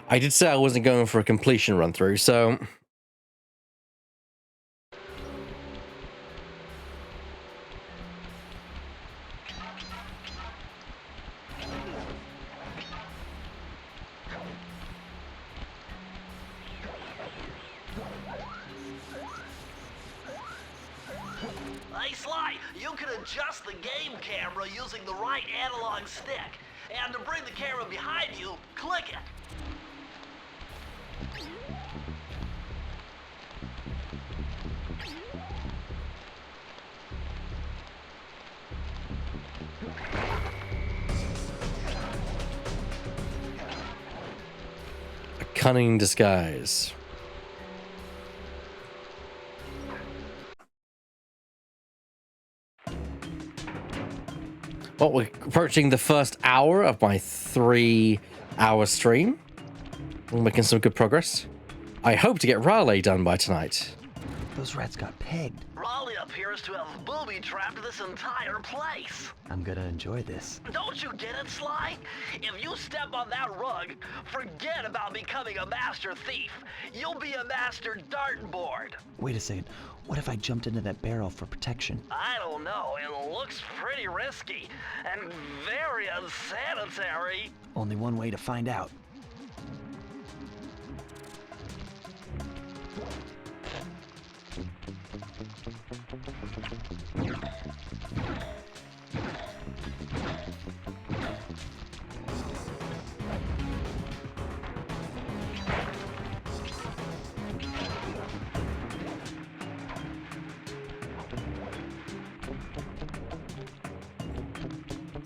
I did say I wasn't going for a completion run through, so... Hey Sly, you can adjust the game camera using the right analog stick. And to bring the camera behind you, click it. A cunning disguise. Well, we're approaching the first hour of my 3-hour stream. We're making some good progress. I hope to get Raleigh done by tonight. Those rats got pegged. Raleigh appears to have booby-trapped this entire place. I'm gonna enjoy this. Don't you get it, Sly? If you step on that rug, forget about becoming a master thief. You'll be a master dartboard. Wait a second. What if I jumped into that barrel for protection? I don't know. It looks pretty risky and very unsanitary. Only one way to find out.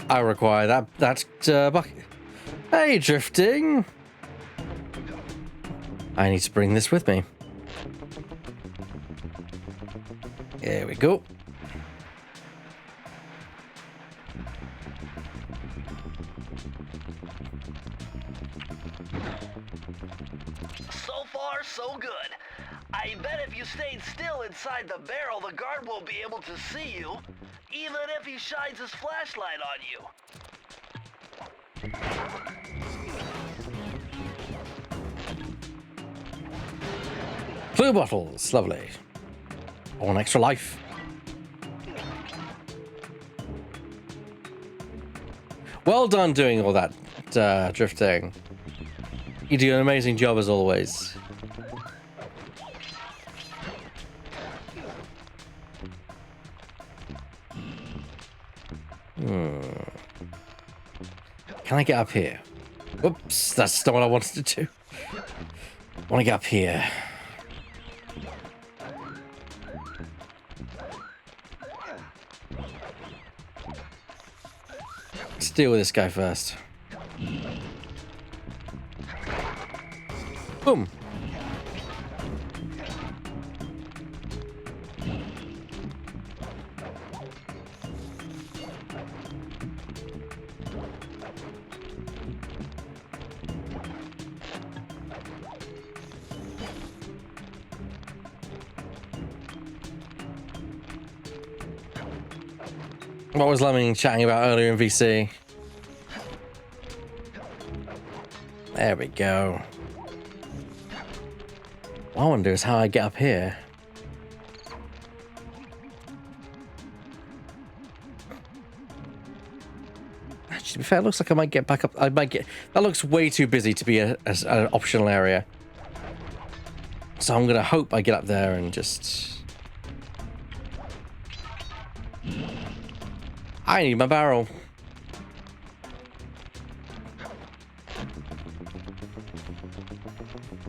I require that bucket. Hey, drifting. I need to bring this with me. There we go. So far, so good. I bet if you stayed still inside the barrel, the guard won't be able to see you, even if he shines his flashlight on you. Blue bottles, lovely. I want extra life. Well done doing all that drifting. You do an amazing job as always. Can I get up here? Whoops, that's not what I wanted to do. I want to get up here. Let's deal with this guy first. Boom. What was Lemming chatting about earlier in VC? There we go. What I wonder is how I get up here. Actually, to be fair, it looks like I might get back up. I might get. That looks way too busy to be an optional area. So I'm gonna hope I get up there and just. I need my barrel.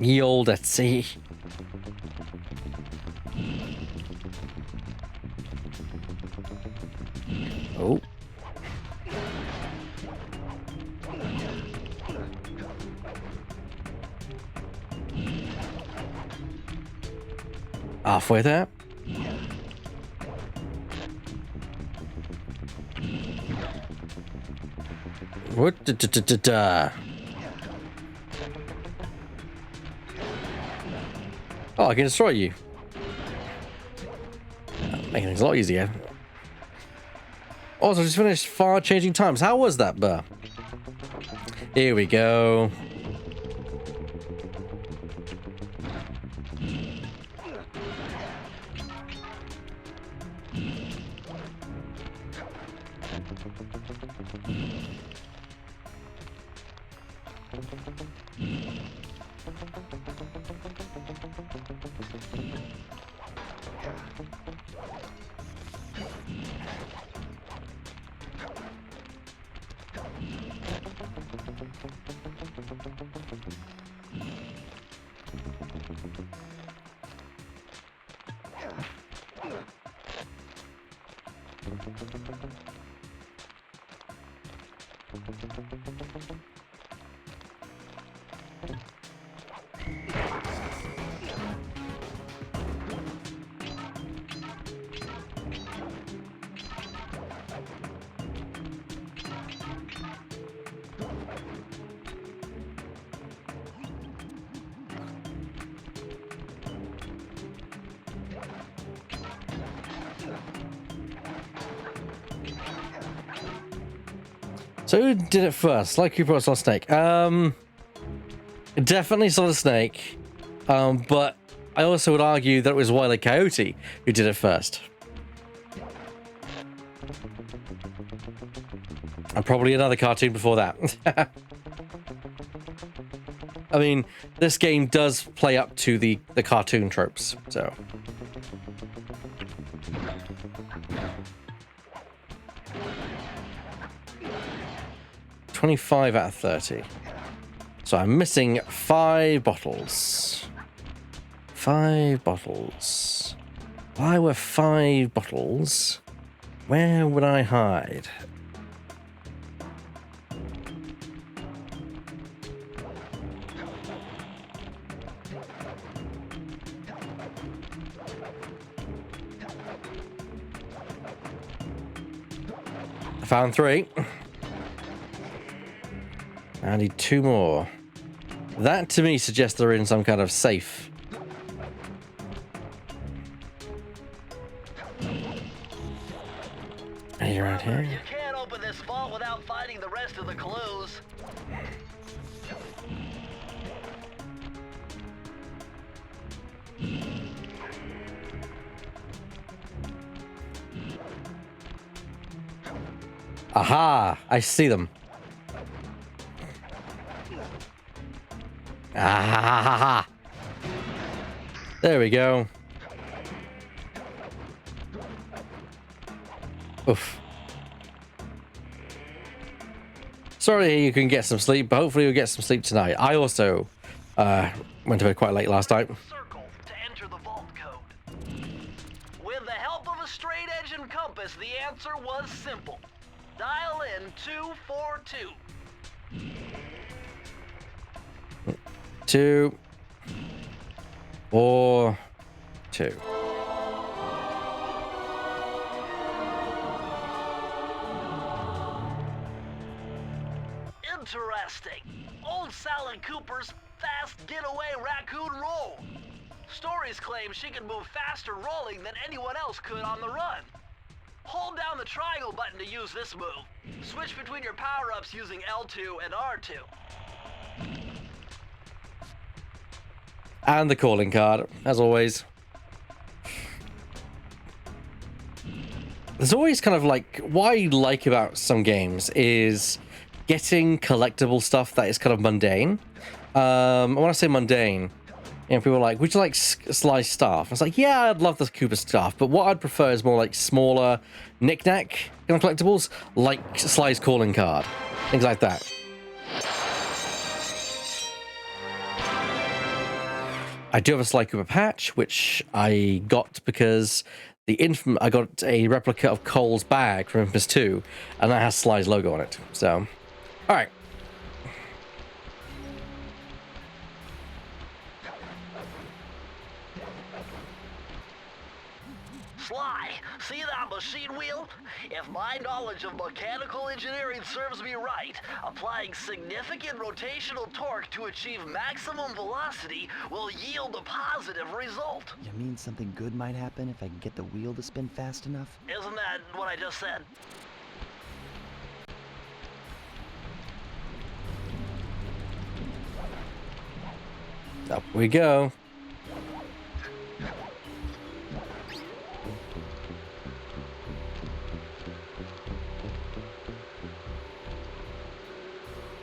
Ye old at sea. Oh. Halfway there. What? Oh, I can destroy you. Making things a lot easier. Also, just finished far changing times. How was that, Burr? Here we go. So who did it first? Sly Cooper or Solid Snake? Definitely Solid Snake. But I also would argue that it was Wile E. Coyote who did it first. And probably another cartoon before that. I mean, this game does play up to the cartoon tropes, so... 25 out of 30. So I'm missing 5 bottles. 5 bottles. Why were 5 bottles? Where would I hide? I found 3. I need 2 more. That to me suggests they're in some kind of safe. Are you around here? You can't open this vault without finding the rest of the clues. Aha! I see them. Ah! There we go. Oof. Sorry you can get some sleep, but hopefully you'll get some sleep tonight. I also went to bed quite late last night. Circle to enter the vault code. With the help of a straight edge and compass, the answer was simple. Dial in 242. 2 4 2. Interesting. Old Sly Cooper's fast getaway raccoon roll. Stories claim she can move faster rolling than anyone else could on the run. Hold down the triangle button to use this move. Switch between your power-ups using L2 and R2. And the calling card, as always. There's always kind of like, what I like about some games is getting collectible stuff that is kind of mundane. When I say mundane, you know, people are like, would you like Sly's stuff? It's like, yeah, I'd love the Cooper stuff, but what I'd prefer is more like smaller knick-knack kind of collectibles, like Sly's calling card, things like that. I do have a Sly Cooper patch, which I got because I got a replica of Cole's bag from Infamous 2, and that has Sly's logo on it. So, all right. Sly, see that machine wheel? If my knowledge of mechanical engineering serves me right, applying significant rotational torque to achieve maximum velocity will yield a positive result. You mean something good might happen if I can get the wheel to spin fast enough? Isn't that what I just said? Up we go.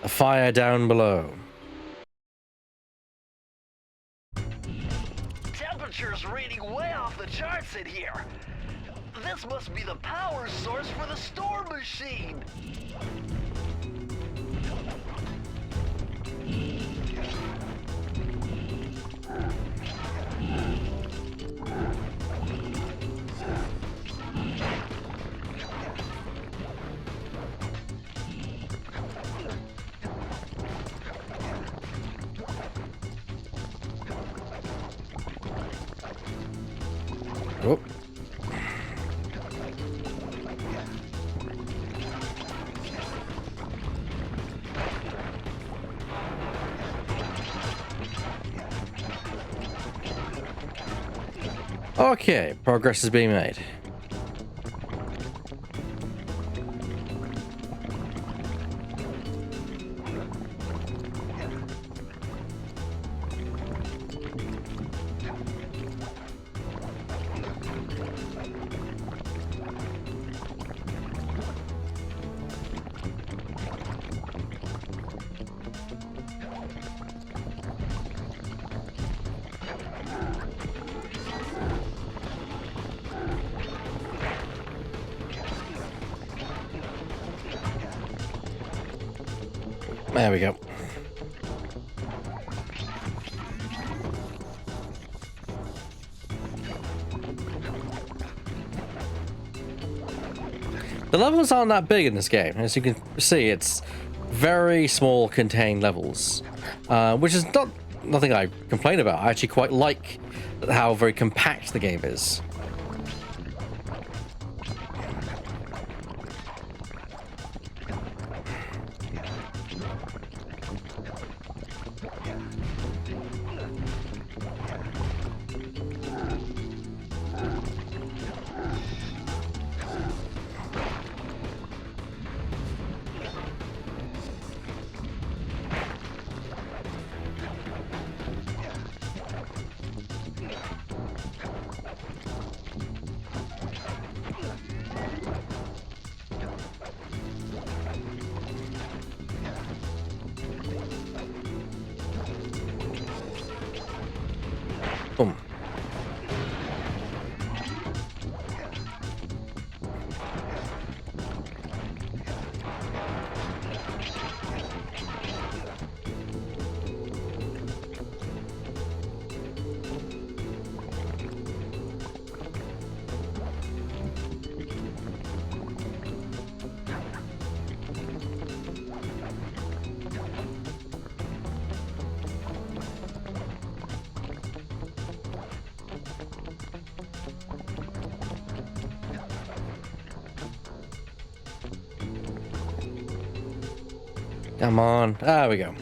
A fire down below. Temperature's reading way off the charts in here. This must be the power source for the storm machine. Oh. Okay, progress is being made. There we go. The levels aren't that big in this game. As you can see, it's very small contained levels, which is nothing I complain about. I actually quite like how very compact the game is. Boom. Come on. There we go.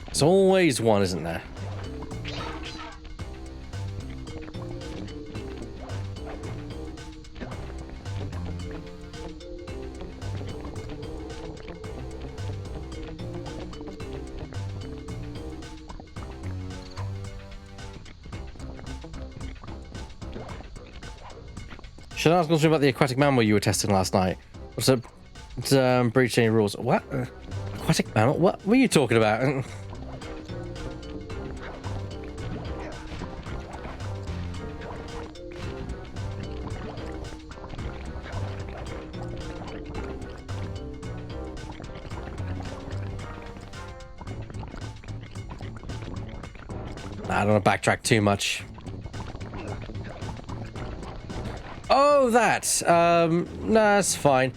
There's always one, isn't there? Should I ask something about the aquatic mammal you were testing last night? What's up? Breach any rules? What? Aquatic mammal? What were you talking about? I don't want to backtrack too much. Oh, that. Nah, that's fine.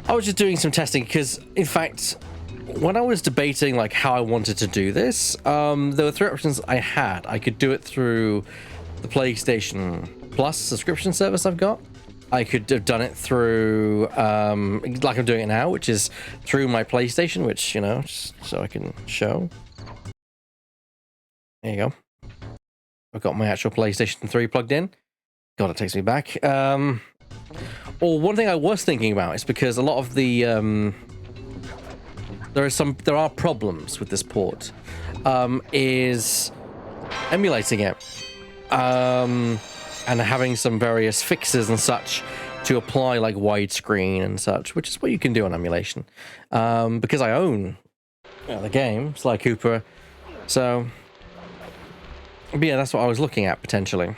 I was just doing some testing because, in fact, when I was debating like how I wanted to do this, there were three options I had. I could do it through the PlayStation Plus subscription service I've got. I could have done it through, like I'm doing it now, which is through my PlayStation, which, you know, just so I can show. There you go. I've got my actual PlayStation 3 plugged in. God, it takes me back. Or one thing I was thinking about is because a lot of the there are problems with this port. Is emulating it and having some various fixes and such to apply like widescreen and such, which is what you can do on emulation. Because I own the game Sly Cooper, so but yeah, that's what I was looking at potentially.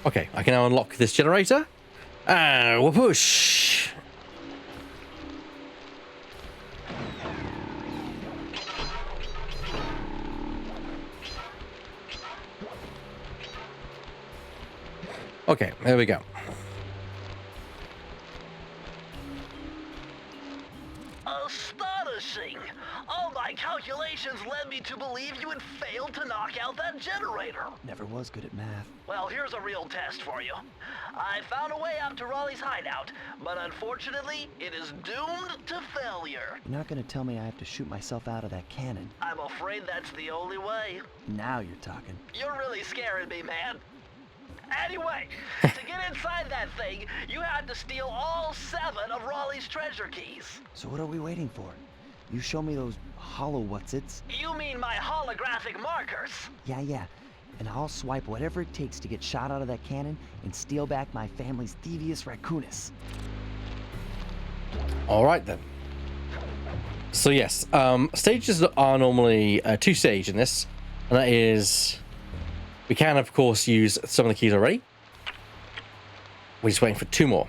Okay, I can now unlock this generator. And we'll push. Okay, there we go. Astonishing! All my calculations led me to believe you had failed to knock out that generator. Never was good at math. Well, here's a real test for you. I found a way up to Raleigh's hideout, but unfortunately, it is doomed to failure. You're not gonna tell me I have to shoot myself out of that cannon. I'm afraid that's the only way. Now you're talking. You're really scaring me, man. Anyway, to get inside that thing, you had to steal all 7 of Raleigh's treasure keys. So what are we waiting for? You show me those hollow what's-its. You mean my holographic markers? Yeah. And I'll swipe whatever it takes to get shot out of that cannon and steal back my family's Thievius Raccoonus. All right then. So yes, stages are normally 2-stage in this, and that is we can of course use some of the keys already. We're just waiting for 2 more.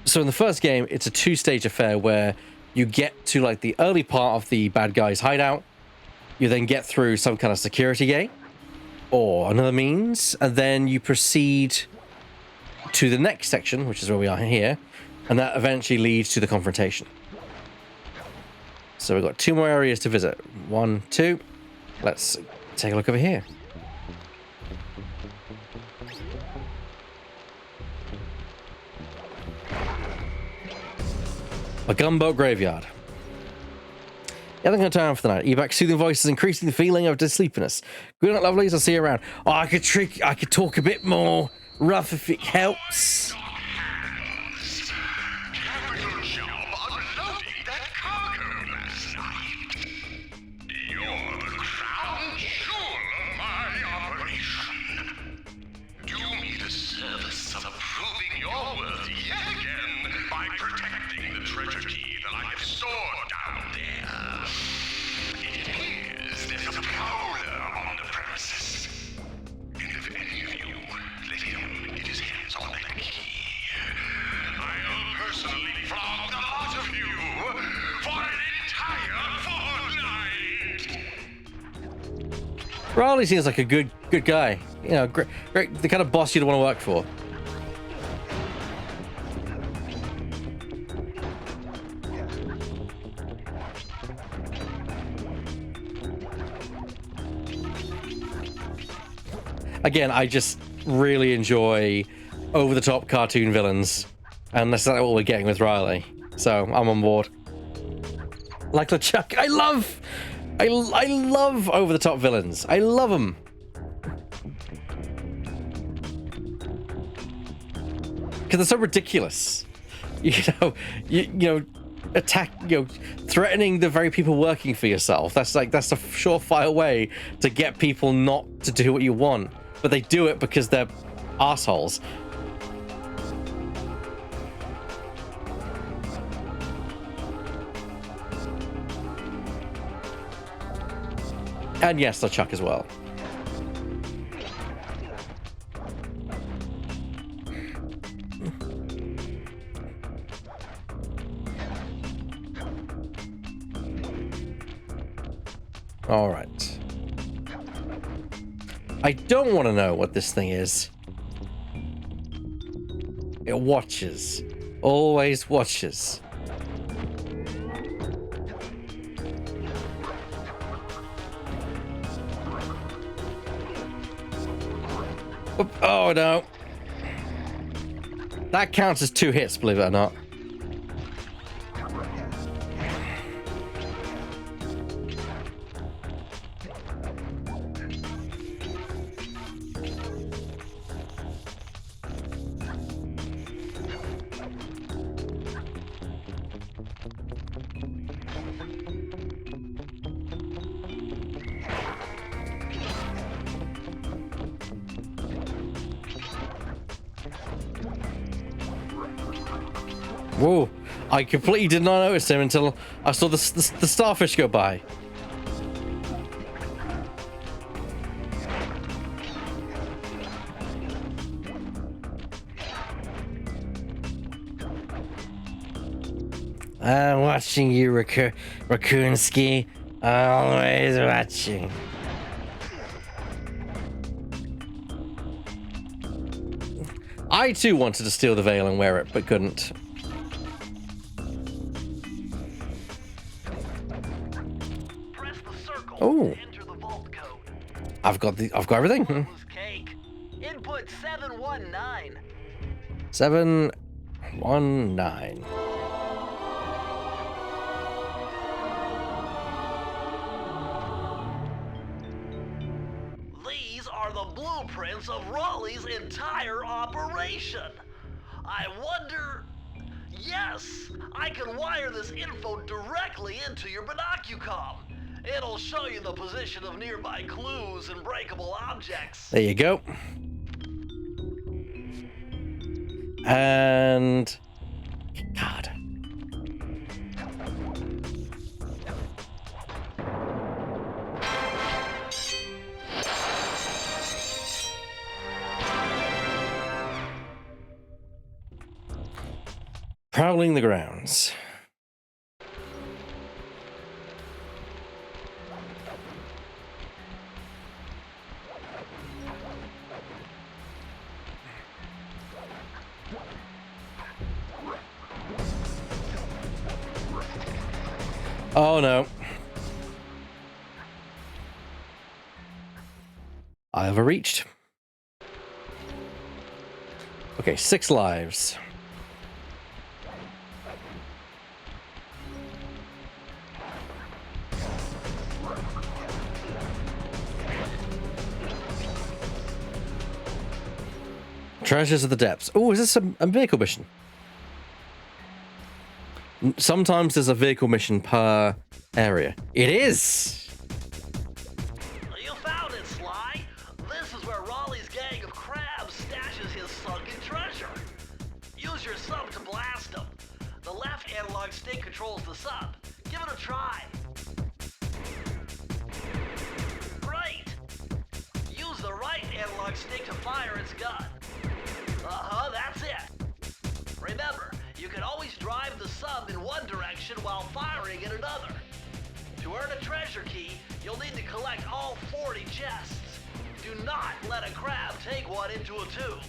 So in the first game, it's a 2-stage affair where you get to like the early part of the bad guy's hideout. You then get through some kind of security gate or another means, and then you proceed to the next section, which is where we are here, and that eventually leads to the confrontation. So we've got 2 more areas to visit. 1, 2. Let's take a look over here. A gunboat graveyard. Yeah, I'm going to turn on for the night. Evac soothing voices, increasing the feeling of sleepiness. Good night, lovelies. I'll see you around. Oh, I could talk a bit more rough if it helps. Capital job unloading that cargo last night. You're the crown jewel of my operation. Do me the service of proving your worth yet again by protecting the treasure key that I have stored down there. It appears there's a prowler on the premises. And if any of you let him get his hands on that key, I'll personally flog the lot of you for an entire fortnight. Riley seems like a good guy. You know, great, the kind of boss you'd want to work for. Again, I just really enjoy over-the-top cartoon villains, and that's what we're getting with Riley. So I'm on board. Like LeChuck, I love over-the-top villains. I love them. Because they're so ridiculous. You know, threatening the very people working for yourself. That's a surefire way to get people not to do what you want. But they do it because they're assholes. And yes, the Chuck as well. All right. I don't want to know what this thing is. It watches. Always watches. Oh no. That counts as 2 hits, believe it or not. Whoa, I completely did not notice him until I saw the starfish go by. I'm watching you, Raccoonski. Always watching. I too wanted to steal the veil and wear it, but couldn't. Oh, I've got everything. Cake. Input 719. 719. These are the blueprints of Raleigh's entire operation. I wonder... Yes, I can wire this info directly into your binocucom. It'll show you the position of nearby clues and breakable objects. There you go. And... God. Prowling the grounds. Oh no. I overreached. Okay, 6 lives. Treasures of the Depths. Oh, is this a vehicle mission? Sometimes there's a vehicle mission per area. It is! You found it, Sly. This is where Raleigh's gang of crabs stashes his sunken treasure. Use your sub to blast them. The left analog stick controls the sub. Give it a try. Great! Use the right analog stick to fire its gun. That's it. Remember, you can always drive the sub in one direction while firing in another. To earn a treasure key, you'll need to collect all 40 chests. Do not let a crab take one into a tube.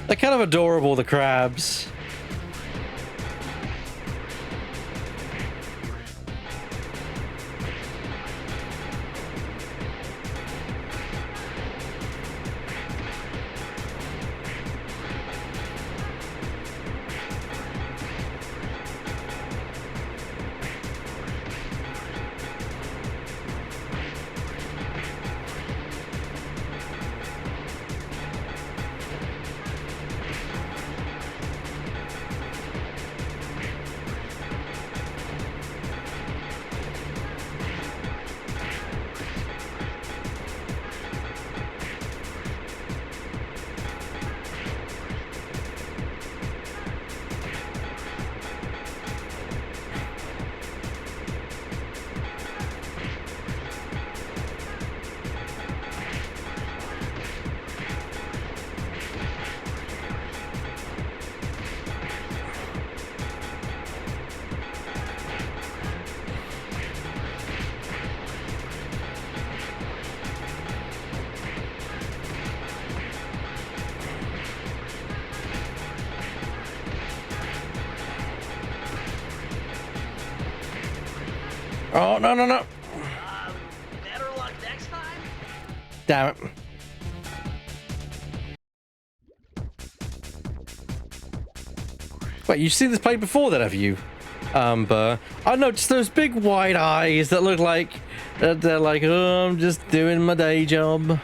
They're kind of adorable, the crabs. Oh, no, no, no. Better luck next time? Damn it. Wait, you've seen this play before then, have you? Burr? I noticed those big wide eyes that look like... they're like, oh, I'm just doing my day job.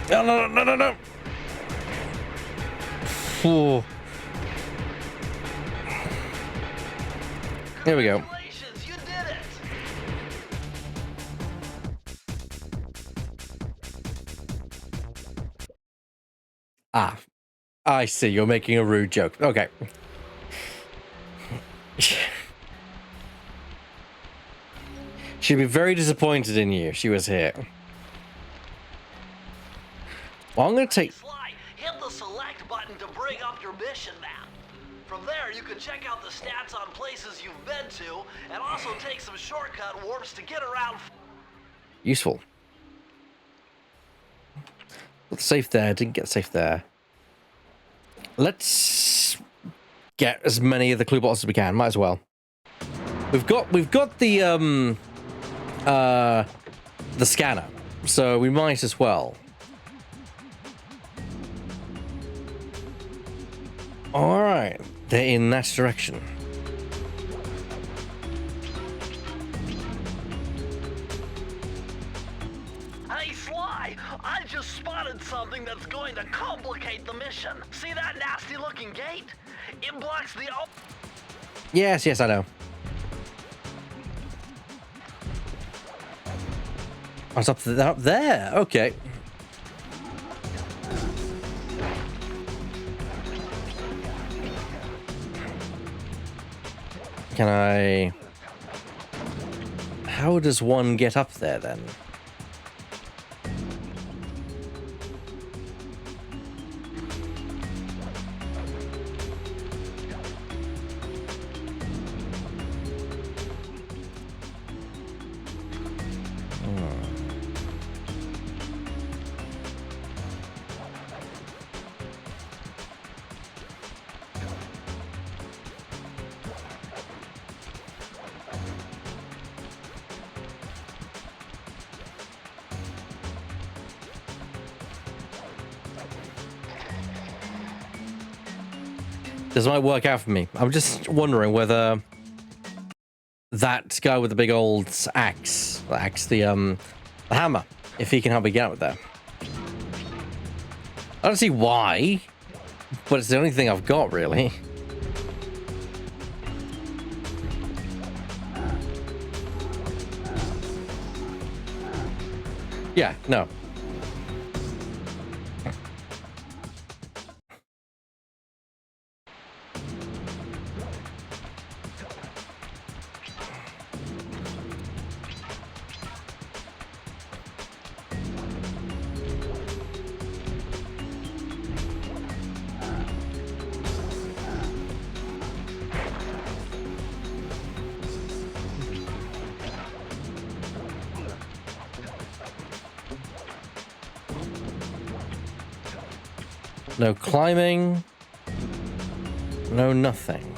No, no, no, no, no. Ooh. Here we go. Congratulations, you did it! Ah, I see. You're making a rude joke. Okay. She'd be very disappointed in you if she was here. Well, I'm going to take... Sly, hit the select button to bring up your mission map. From there, you can check out the stats on places you've been to, and also take some shortcut warps to get around. Useful. Got the safe there. Didn't get the safe there. Let's get as many of the clue bottles as we can. Might as well. We've got the scanner, so we might as well. All right, they're in that direction. Hey Sly, I just spotted something that's going to complicate the mission. See that nasty looking gate? It blocks the... Yes, yes, I know. Oh, it's up there. Okay. Can I... How does one get up there then? This might work out for me. I'm just wondering whether that guy with the big old axe, the hammer, if he can help me get out of there. I don't see why, but it's the only thing I've got, really. Yeah, no. No climbing. No nothing.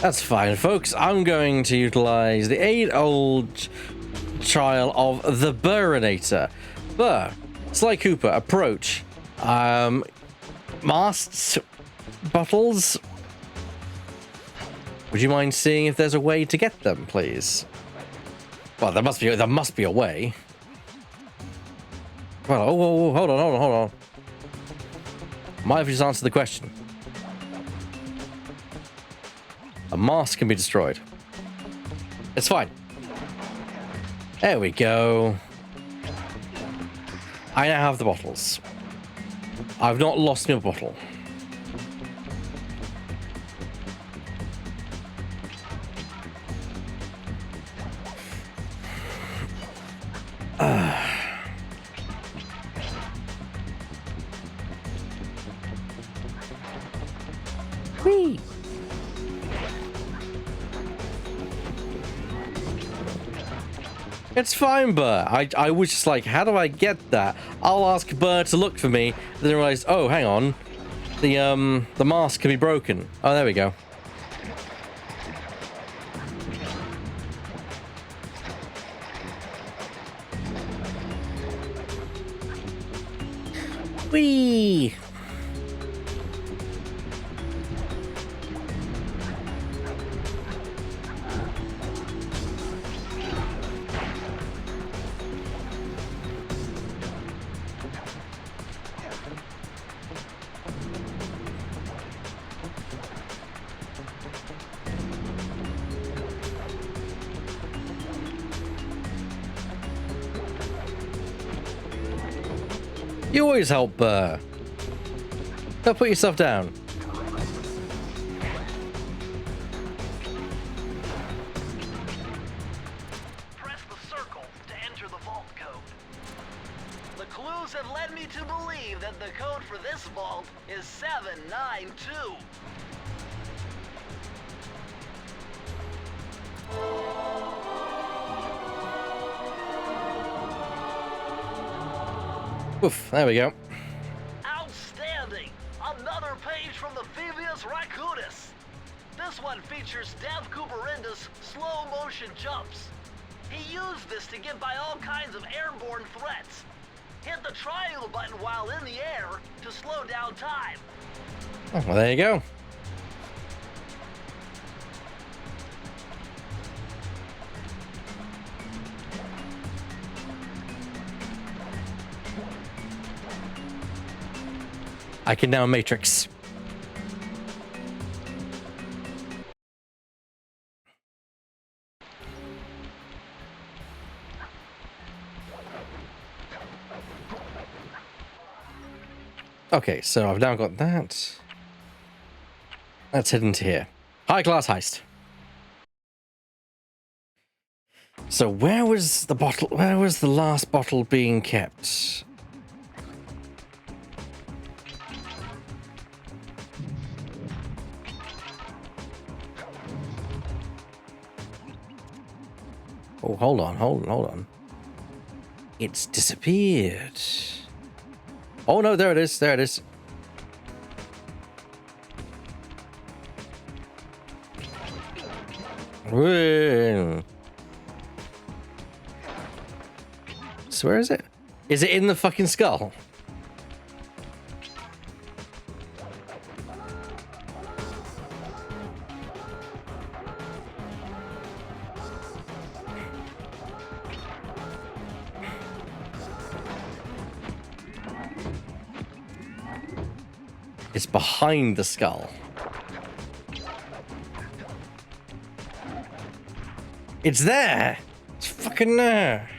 That's fine, folks. I'm going to utilize the age-old trial of the Burrinator. Burr, Sly Cooper, approach. Masts, bottles. Would you mind seeing if there's a way to get them, please? Well, there must be a way. Well, oh, hold on. Might have just answered the question. A mask can be destroyed. It's fine. There we go. I now have the bottles. I've not lost my bottle. Whee! It's fine, Burr. I was just like, how do I get that? I'll ask Burr to look for me. Then I realized, oh, hang on. The mask can be broken. Oh, there we go. Whee! You always help, Burr. Don't put yourself down. Press the circle to enter the vault code. The clues have led me to believe that the code for this vault is 792. Oof, there we go. Outstanding! Another page from the Thievius Raccoonus. This one features Dev Cooperinda's slow motion jumps. He used this to get by all kinds of airborne threats. Hit the triangle button while in the air to slow down time. Oh, well, there you go. I can now matrix. Okay, so I've now got that. Let's head into here. High class heist. So where was the bottle? Where was the last bottle being kept? Oh, hold on. It's disappeared. Oh no, there it is. There it is. Whoa. So where is it? Is it in the fucking skull? It's behind the skull. It's there! It's fucking there!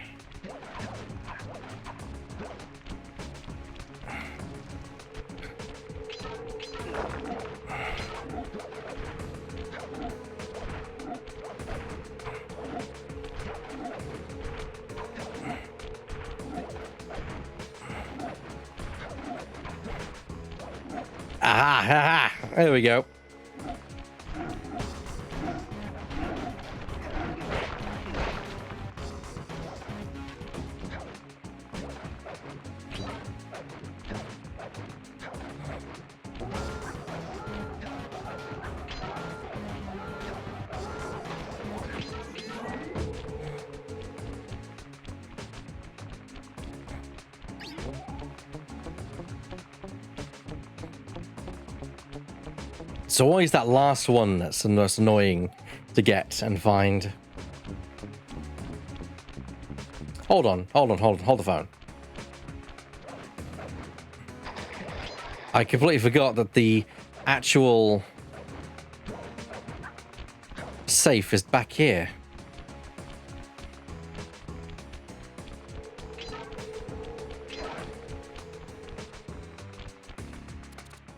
Aha! There we go. It's always that last one that's the most annoying to get and find. Hold the phone. I completely forgot that the actual safe is back here.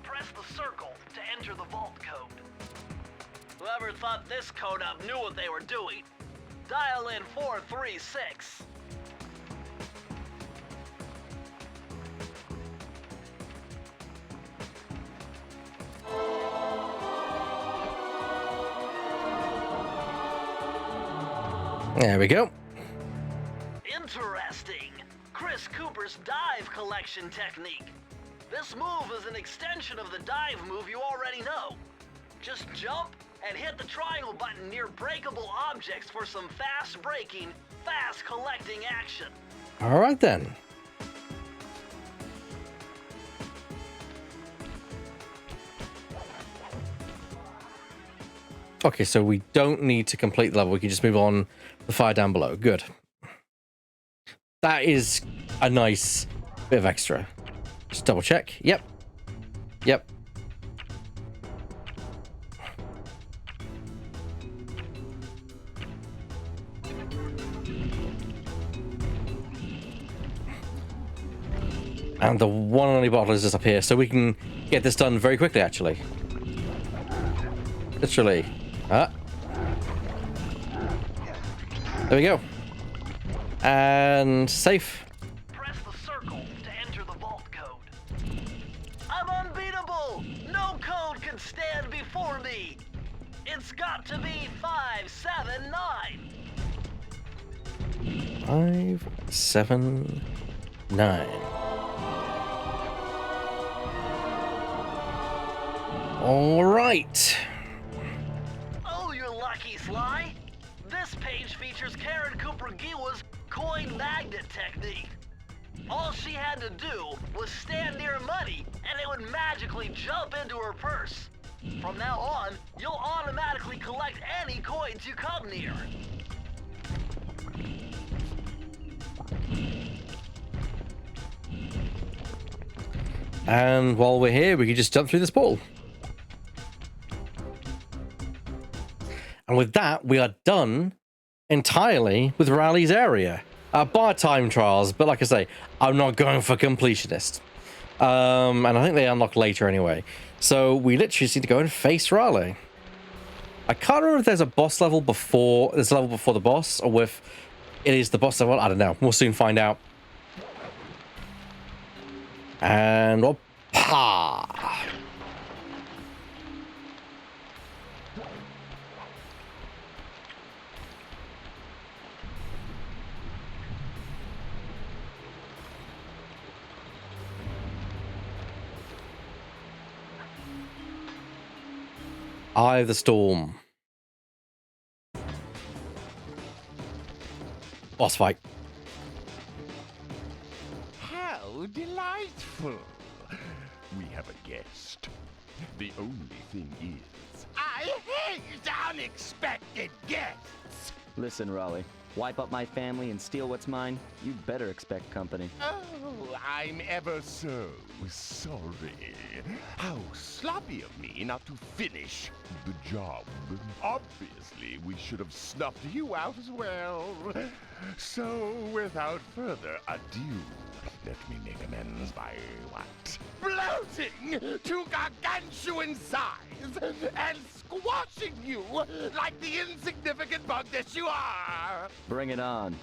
Press the circle to enter the vault code. Whoever thought this code up knew what they were doing. Dial in 436. There we go. Interesting. Chris Cooper's dive collection technique. This move is an extension of the dive move you already know. Just jump and hit the triangle button near breakable objects for some fast breaking, fast collecting action. All right then. Okay, so we don't need to complete the level. We can just move on the fire down below. Good. That is a nice bit of extra. Just double check. Yep. Yep. And the one and only bottle is just up here, so we can get this done very quickly, actually. Literally. Ah. There we go. And safe. Press the circle to enter the vault code. I'm unbeatable! No code can stand before me! It's got to be 579! 5, 7, 9. All right. Oh, you're lucky, Sly! This page features Karen Cooper Giwa's coin magnet technique. All she had to do was stand near money, and it would magically jump into her purse. From now on, you'll automatically collect any coins you come near. And while we're here, we can just jump through this portal. And with that, we are done entirely with Raleigh's area. Bar time trials, but like I say, I'm not going for completionist. And I think they unlock later anyway. So we literally just need to go and face Raleigh. I can't remember if there's a boss level before, there's a level before the boss, or if it is the boss level. I don't know. We'll soon find out. And whoop-ha! Eye of the Storm. Boss fight. How delightful! We have a guest. The only thing is, I hate unexpected guests! Listen, Raleigh. Wipe up my family and steal what's mine? You'd better expect company. Oh, I'm ever so sorry. How sloppy of me not to finish the job. Obviously, we should have snuffed you out as well. So, without further ado, let me make amends by what? Bloating to gargantuan size and squashing you like the insignificant bug that you are! Bring it on.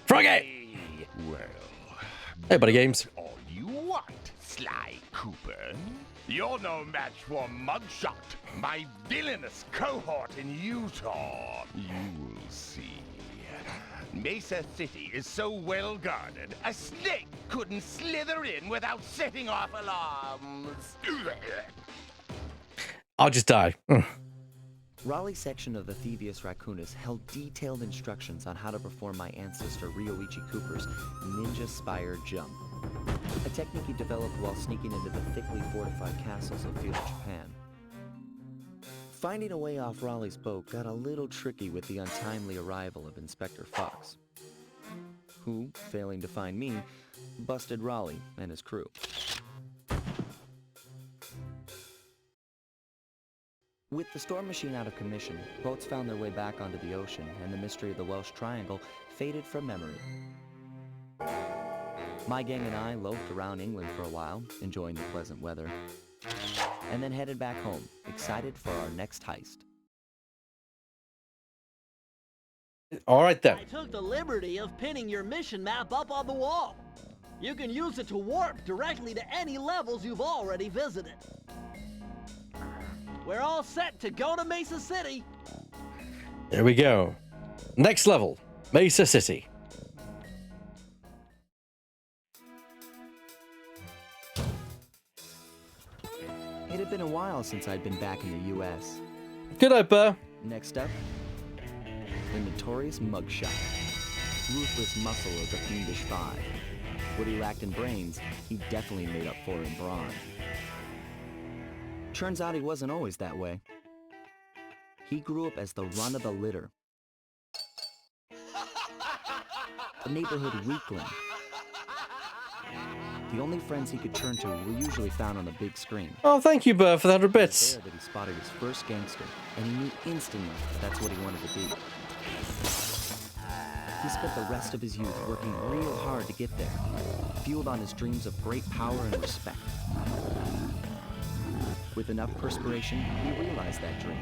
Froggy! Well, Hey, buddy games. all you want, Sly Cooper. You're no match for Mugshot, my villainous cohort in Utah. You will see. Mesa City is so well guarded, a snake couldn't slither in without setting off alarms. I'll just die. Raleigh's section of the Thievius Raccoonus held detailed instructions on how to perform my ancestor Ryoichi Cooper's Ninja Spire Jump, a technique he developed while sneaking into the thickly fortified castles of feudal Japan. Finding a way off Raleigh's boat got a little tricky with the untimely arrival of Inspector Fox, who, failing to find me, busted Raleigh and his crew. With the storm machine out of commission, boats found their way back onto the ocean, and the mystery of the Welsh Triangle faded from memory. My gang and I loafed around England for a while, enjoying the pleasant weather, and then headed back home, excited for our next heist. All right then. I took the liberty of pinning your mission map up on the wall. You can use it to warp directly to any levels you've already visited. We're all set to go to Mesa City. Here we go. Next level, Mesa City. It had been a while since I'd been back in the U.S. Good night, Burr. Next up, the notorious Mugshot. Ruthless muscle of the Fiendish Five. What he lacked in brains, he definitely made up for in brawn. Turns out he wasn't always that way. He grew up as the run of the litter. The neighborhood weakling. The only friends he could turn to were usually found on the big screen. Oh, thank you, Burr, for the 100 bits. There that he spotted his first gangster, and he knew instantly that's what he wanted to be. He spent the rest of his youth working real hard to get there, fueled on his dreams of great power and respect. With enough perspiration, he realized that dream.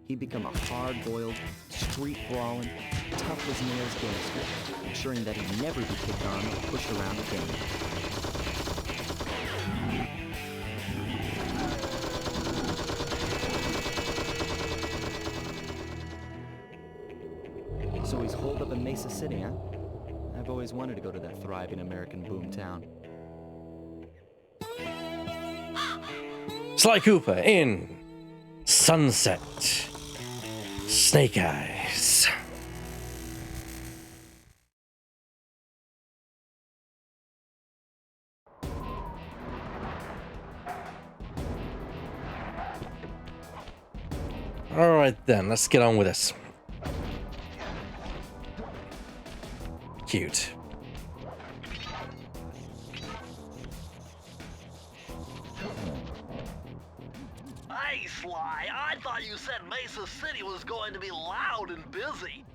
He'd become a hard-boiled, street-brawling, tough-as-nails gangster, ensuring that he'd never be kicked on or pushed around again. So he's holed up in Mesa City, huh? I've always wanted to go to that thriving American boomtown. Sly Cooper in Sunset. Snake Eyes. All right then, let's get on with this. Cute. Hey, Sly, I thought you said Mesa City was going to be loud and busy.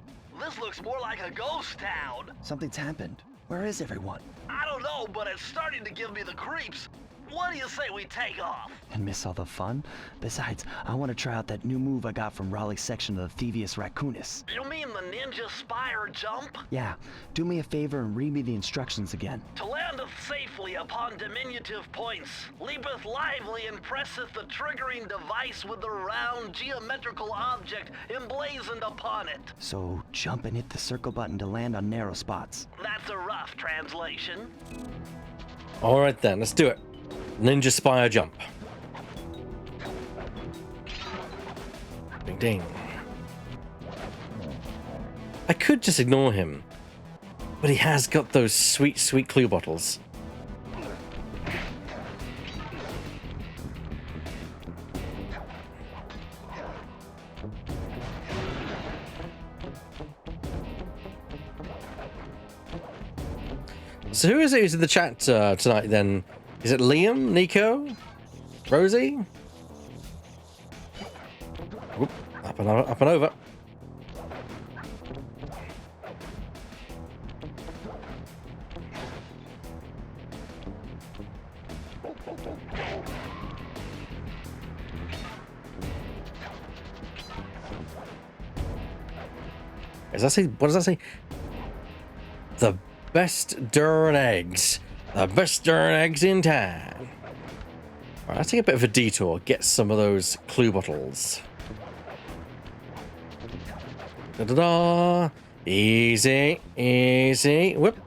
This looks more like a ghost town. Something's happened. Where is everyone? I don't know, but it's starting to give me the creeps. What do you say we take off? And miss all the fun? Besides, I want to try out that new move I got from Raleigh's section of the Thievius Raccoonus. You mean the Ninja Spire Jump? Yeah, do me a favor and read me the instructions again. To landeth safely upon diminutive points, leapeth lively and presseth the triggering device with the round geometrical object emblazoned upon it. So, jump and hit the circle button to land on narrow spots. That's a rough translation. All right then, let's do it. Ninja Spire Jump. Ding ding. I could just ignore him, but he has got those sweet, sweet clue bottles. So who is it who's in the chat tonight then? Is it Liam, Nico, Rosie? Whoop, up and over. Does that say? What does that say? The best darn eggs The best darn eggs in town. Alright, let's take a bit of a detour. Get some of those clue bottles. Da-da-da! Easy, easy. Whoop.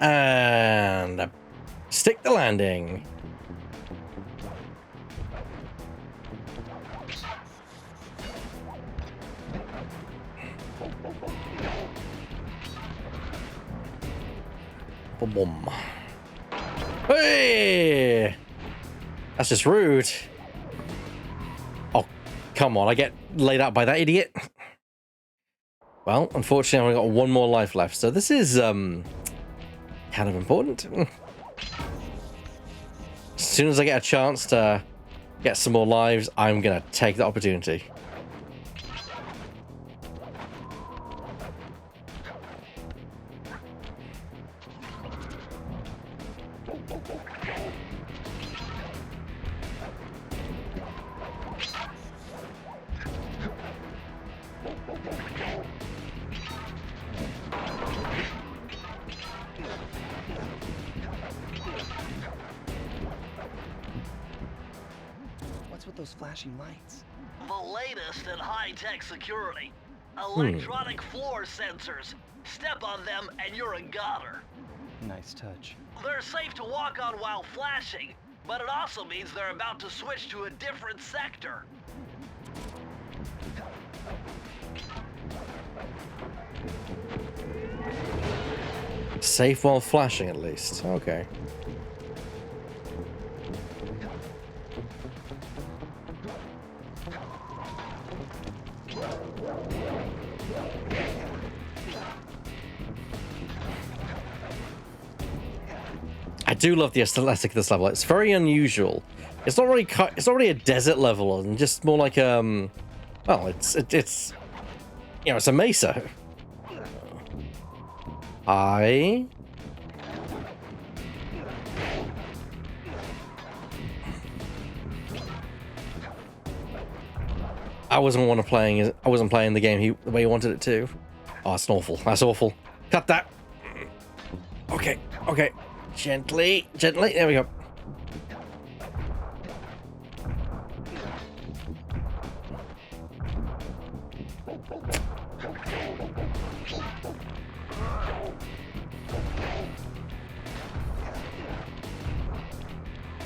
And stick the landing. Boom. Hey! That's just rude. Oh, come on. I get laid out by that idiot. Well, unfortunately, I've only got one more life left. So this is, kind of important. As soon as I get a chance to get some more lives, I'm going to take the opportunity. What's with those flashing lights? The latest in high-tech security. Electronic floor sensors. Step on them and you're a goner. Nice touch. They're safe to walk on while flashing, but it also means they're about to switch to a different sector. Safe while flashing, at least. Okay. I do love the aesthetic of this level. It's very unusual. It's not really a desert level, and just more like well, it's you know, it's a mesa. I wasn't playing the game the way he wanted it to. Oh, that's awful. That's awful. Cut that. Okay. Okay. Gently. Gently. There we go.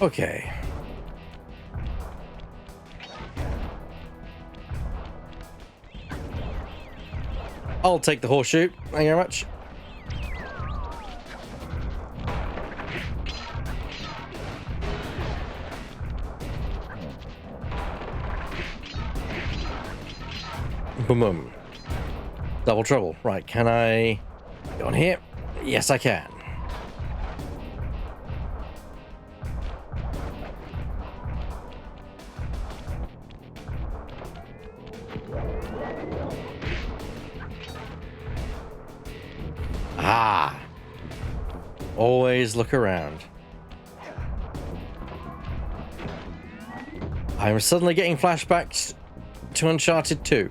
Okay. I'll take the horseshoe. Thank you very much. Boom, boom. Double trouble. Right, can I go on here? Yes, I can. Ah! Always look around. I'm suddenly getting flashbacks to Uncharted 2.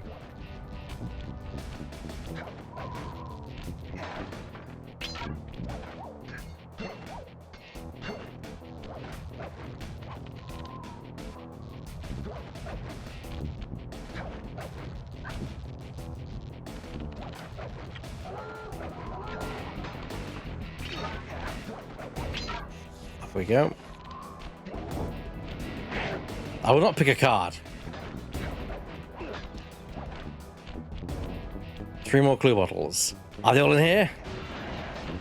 Off we go. I will not pick a card. 3 more clue bottles. Are they all in here?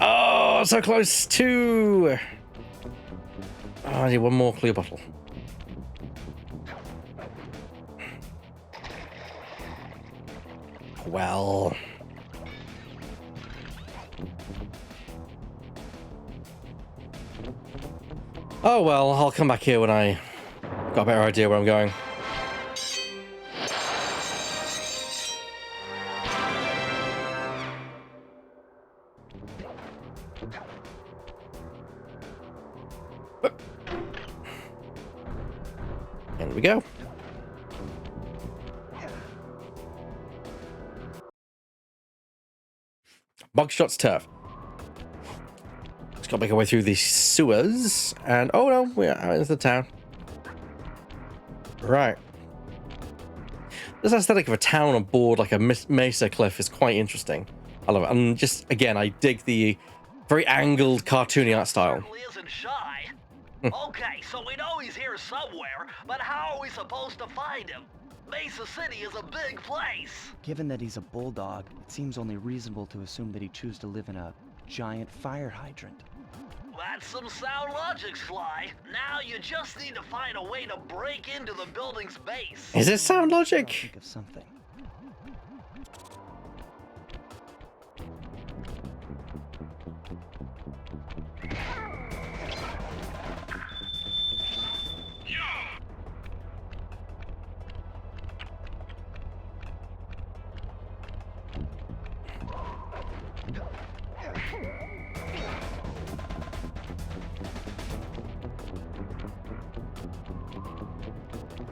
Oh, so close. 2. Oh, I need 1 more clue bottle. Well. Oh well, I'll come back here when I got a better idea where I'm going. we go. Bugshot's turf. Just gotta make our way through these sewers, and oh no, we're out into the town. Right. This aesthetic of a town on board like a mesa cliff is quite interesting. I love it. And just again, I dig the very angled, cartoony art style. Certainly isn't shy. Okay, so we know he's here somewhere, but how are we supposed to find him? Mesa City is a big place. Given that he's a bulldog, it seems only reasonable to assume that he'd choose to live in a giant fire hydrant. That's some sound logic, Sly. Now you just need to find a way to break into the building's base. Is it sound I'll logic? think of something.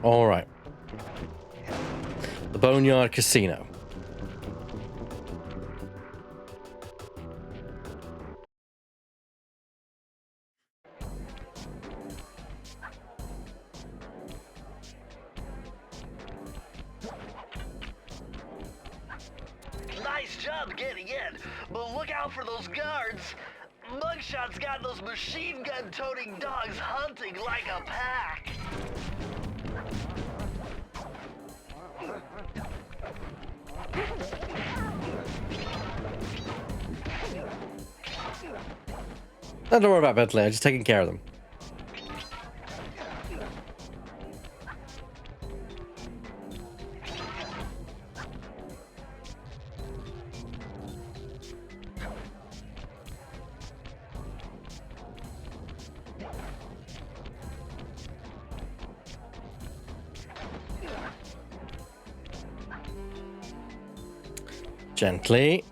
All right. The Boneyard Casino. Nice job getting in, but look out for those guards. Mugshot's got those machine gun-toting dogs hunting like a pack. Don't worry about Bentley, I'm just taking care of them. Gently.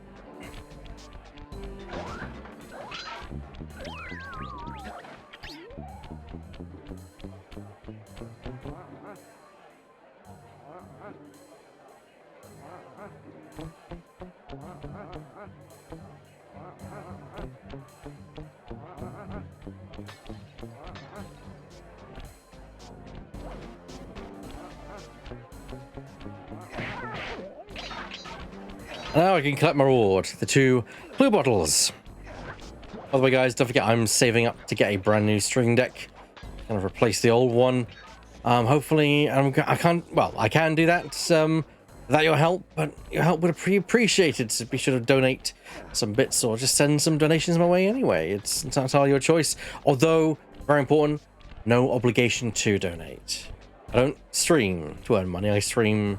Now I can collect my reward, the 2 blue bottles. By the way, guys, don't forget I'm saving up to get a brand new string deck. Kind of replace the old one. Hopefully, I can do that without your help, but your help would be appreciated. So be sure to donate some bits or just send some donations my way anyway. It's entirely your choice. Although, very important, no obligation to donate. I don't stream to earn money. I stream,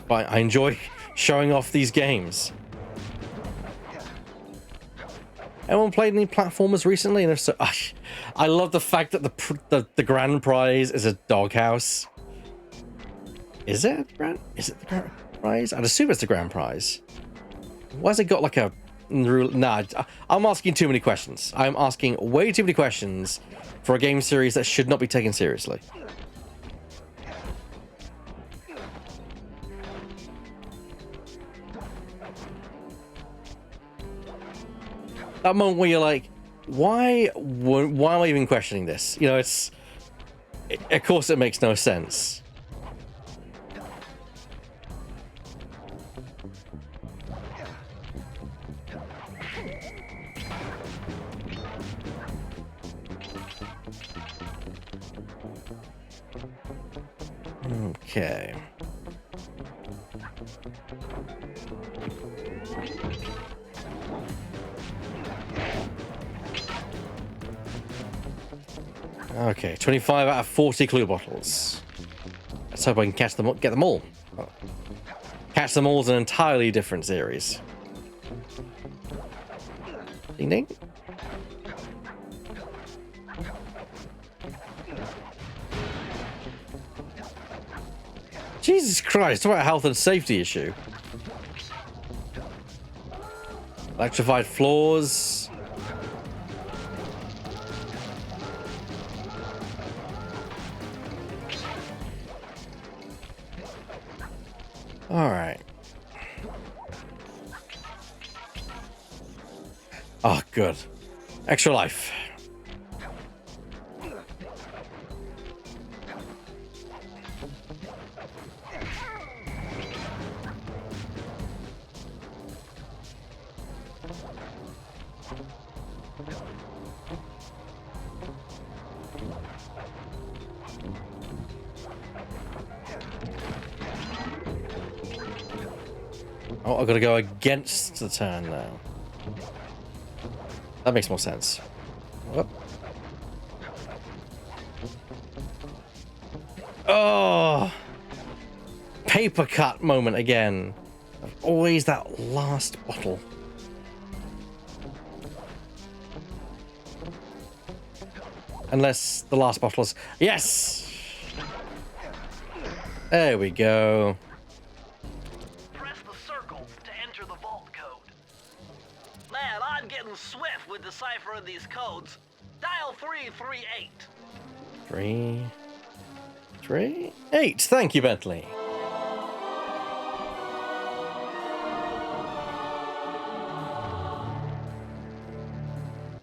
but I enjoy showing off these games. Anyone played any platformers recently? And if so, I love the fact that the grand prize is a doghouse. Is it the grand prize? I'd assume it's the grand prize. Why has it got like a... Nah, I'm asking too many questions. I'm asking way too many questions for a game series that should not be taken seriously. That moment where you're like, why am I even questioning this? You know, of course it makes no sense. Okay. Okay, 25 out of 40 clue bottles. Let's hope I can catch them, get them all. Catch them all is an entirely different series. Ding ding. Jesus Christ, talk about a health and safety issue. Electrified floors. Alright. Oh, good. Extra life. Oh, I've got to go against the turn now. That makes more sense. Whoop. Oh! Paper cut moment again. Always that last bottle. Unless the last bottle is... Yes! There we go. Press the circle to enter the vault code. Man, I'm getting swift with deciphering these codes. Dial 338. 3, 3, 8. Thank you, Bentley.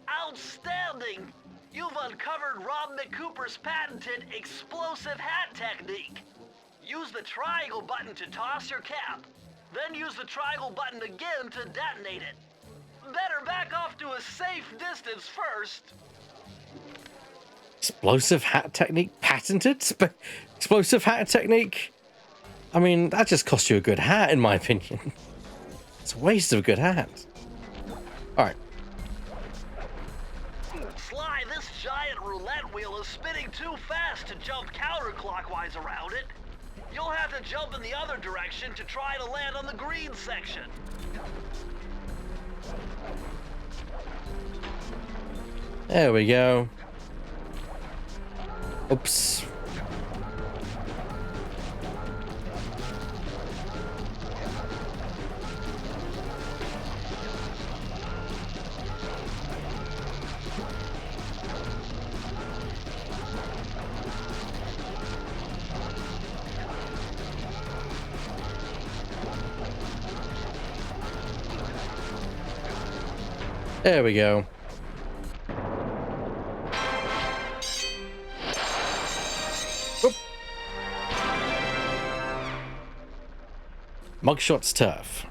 Outstanding! You've uncovered Rob McCooper's patented explosive hat technique. Use the triangle button to toss your cap. Then use the triangle button again to detonate it. Better back off to a safe distance first. Explosive hat technique? Patented? Explosive hat technique? I mean, that just cost you a good hat, in my opinion. It's a waste of a good hat. Alright. Sly, this giant roulette wheel is spinning too fast to jump counterclockwise around it. You'll have to jump in the other direction to try to land on the green section. There we go. Oops. There we go. Oop. Mugshot's turf.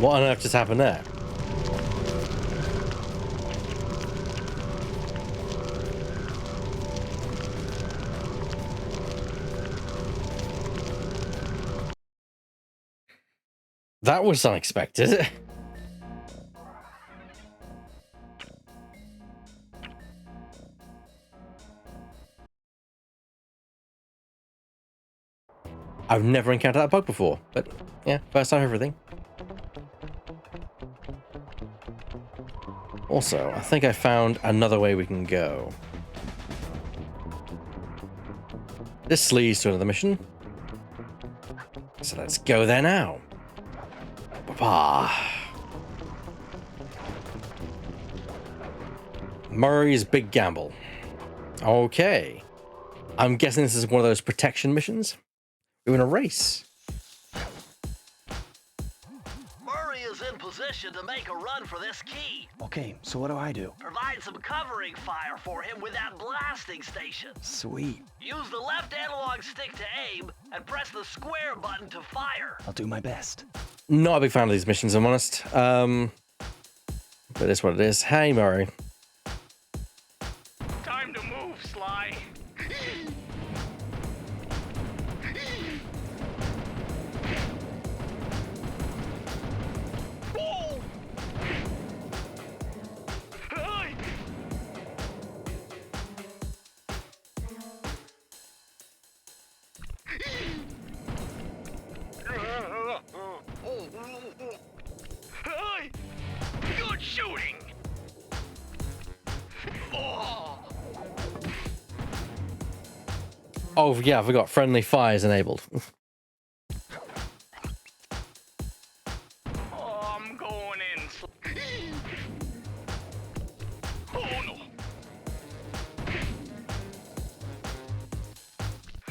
What on earth just happened there? That was unexpected. I've never encountered that bug before, but yeah, first time everything. Also, I think I found another way we can go. This leads to another mission. So let's go there now. Ba-ba. Murray's Big Gamble. Okay. I'm guessing this is one of those protection missions. We're in a race. Murray is in position to make a run for this key. Okay, so what do I do? Provide some covering fire for him with that blasting station. Sweet. Use the left analog stick to aim and press the square button to fire. I'll do my best. Not a big fan of these missions, I'm honest. But it's what it is. Hey, Murray. Time to move, Sly. Whoa! Hey! Oh, yeah, I forgot. Friendly fire is enabled. Oh, I'm going in. Oh no.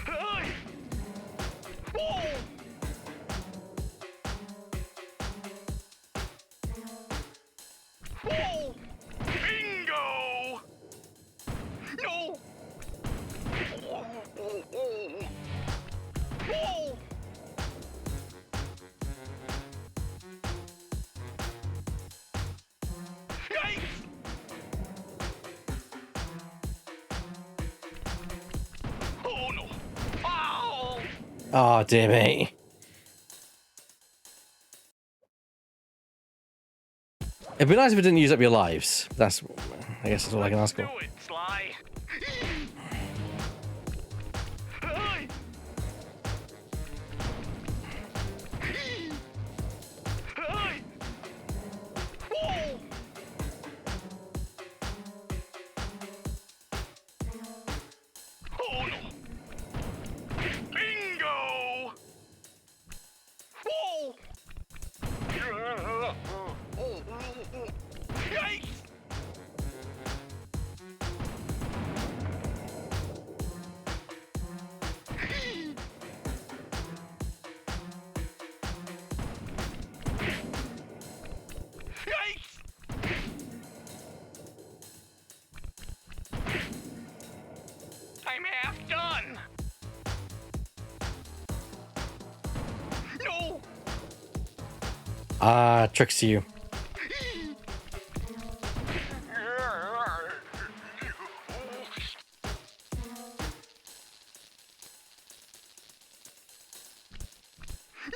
Hey! Whoa! Whoa! Bingo! No! Whoa! Whoa! Yikes! Oh no! Ow! Oh, dear me. It'd be nice if it didn't use up your lives. That's, I guess that's all I can ask for. Do it, Sly. Hey! Hey! Whoa! Oh no! Bingo! Whoa! Yikes! Yikes! I'm half done. No! Ah, tricks you.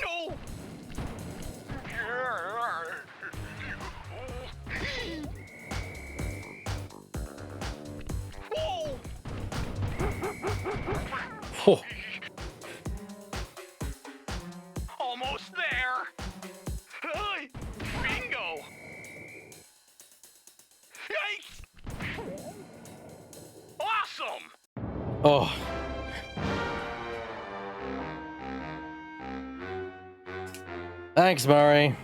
No! Whoa! Oh, Almost there. Hey! Bingo! Yikes! Awesome! oh. Thanks, Murray.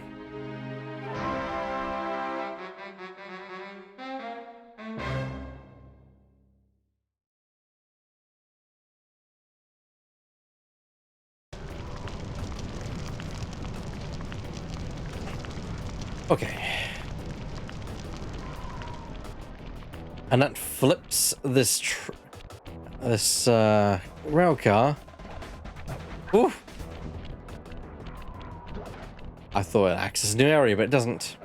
Okay. And that flips this rail car. Ooh. I thought it accessed a new area, but it doesn't.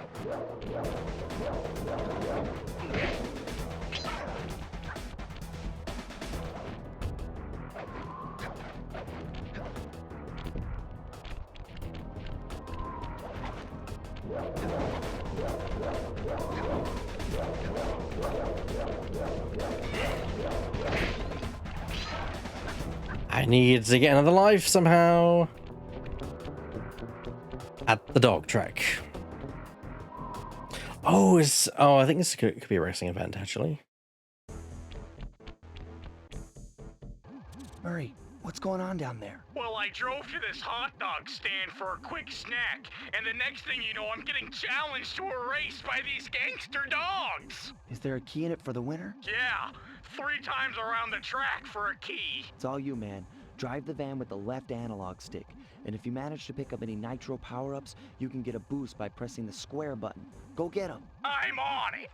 I need to get another life somehow. At the dog track. Oh, I think this could be a racing event, actually. Murray, what's going on down there? Well, I drove to this hot dog stand for a quick snack, and the next thing you know, I'm getting challenged to a race by these gangster dogs. Is there a key in it for the winner? Yeah, 3 times around the track for a key. It's all you, man. Drive the van with the left analog stick. And if you manage to pick up any nitro power-ups, you can get a boost by pressing the square button. Go get them. I'm on it.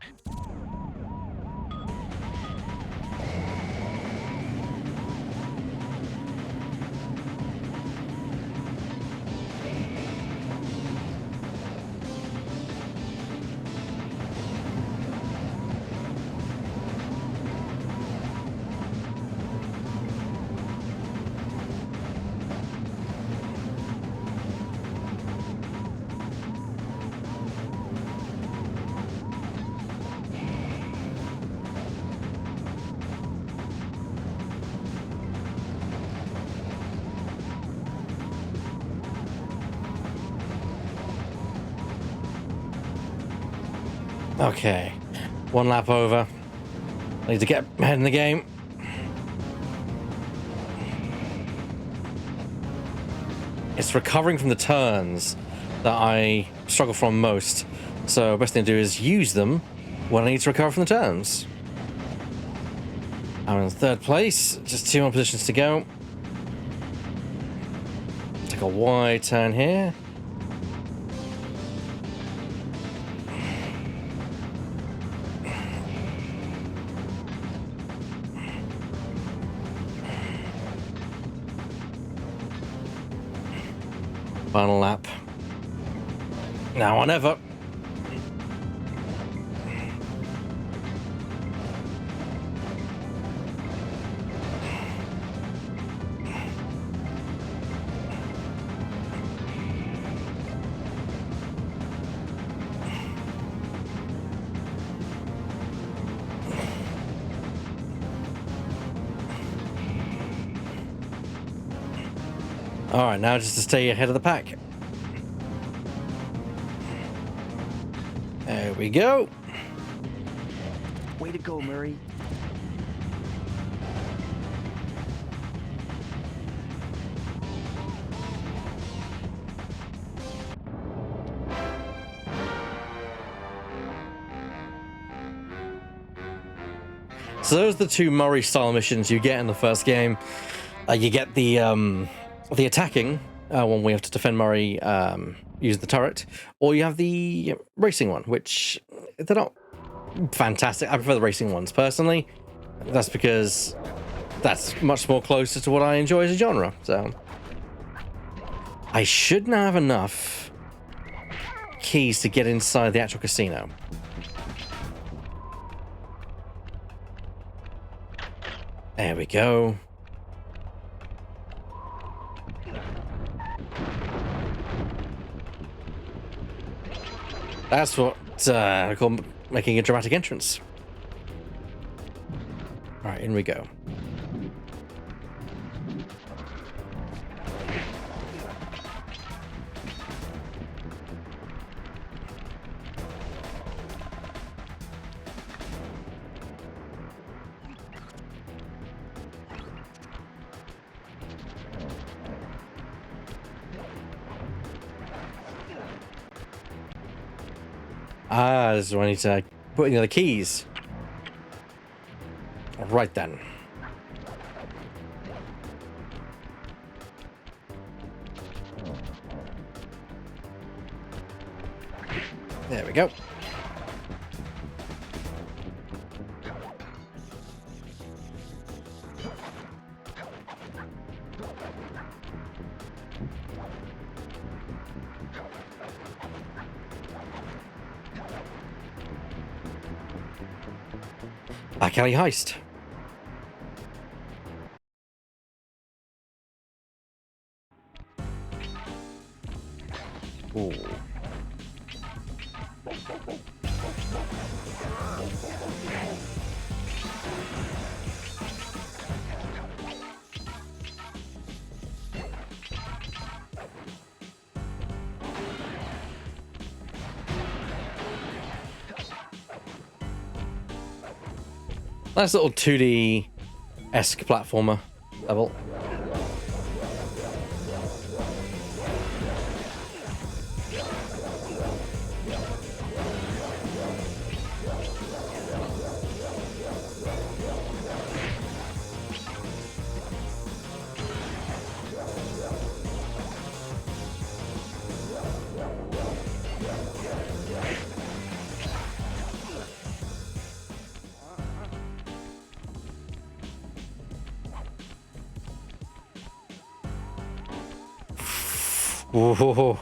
Okay, 1 lap over. I need to get ahead in the game. It's recovering from the turns that I struggle from most. So best thing to do is use them when I need to recover from the turns. I'm in third place, just 2 more positions to go. Take a wide turn here. Final lap. Now or never. Alright, now just to stay ahead of the pack. There we go. Way to go, Murray. So those are the 2 Murray style missions you get in the first game. You get the attacking one where you have to defend Murray, use the turret, or you have the racing one, which they're not fantastic. I prefer the racing ones personally. That's because that's much more closer to what I enjoy as a genre. So I should now have enough keys to get inside the actual casino. There we go. That's what I call making a dramatic entrance. Alright, in we go. Ah, this is where I need to put in the other keys. Right then. There we go. Back alley heist. Ooh. Nice little 2D-esque platformer level. Ooh.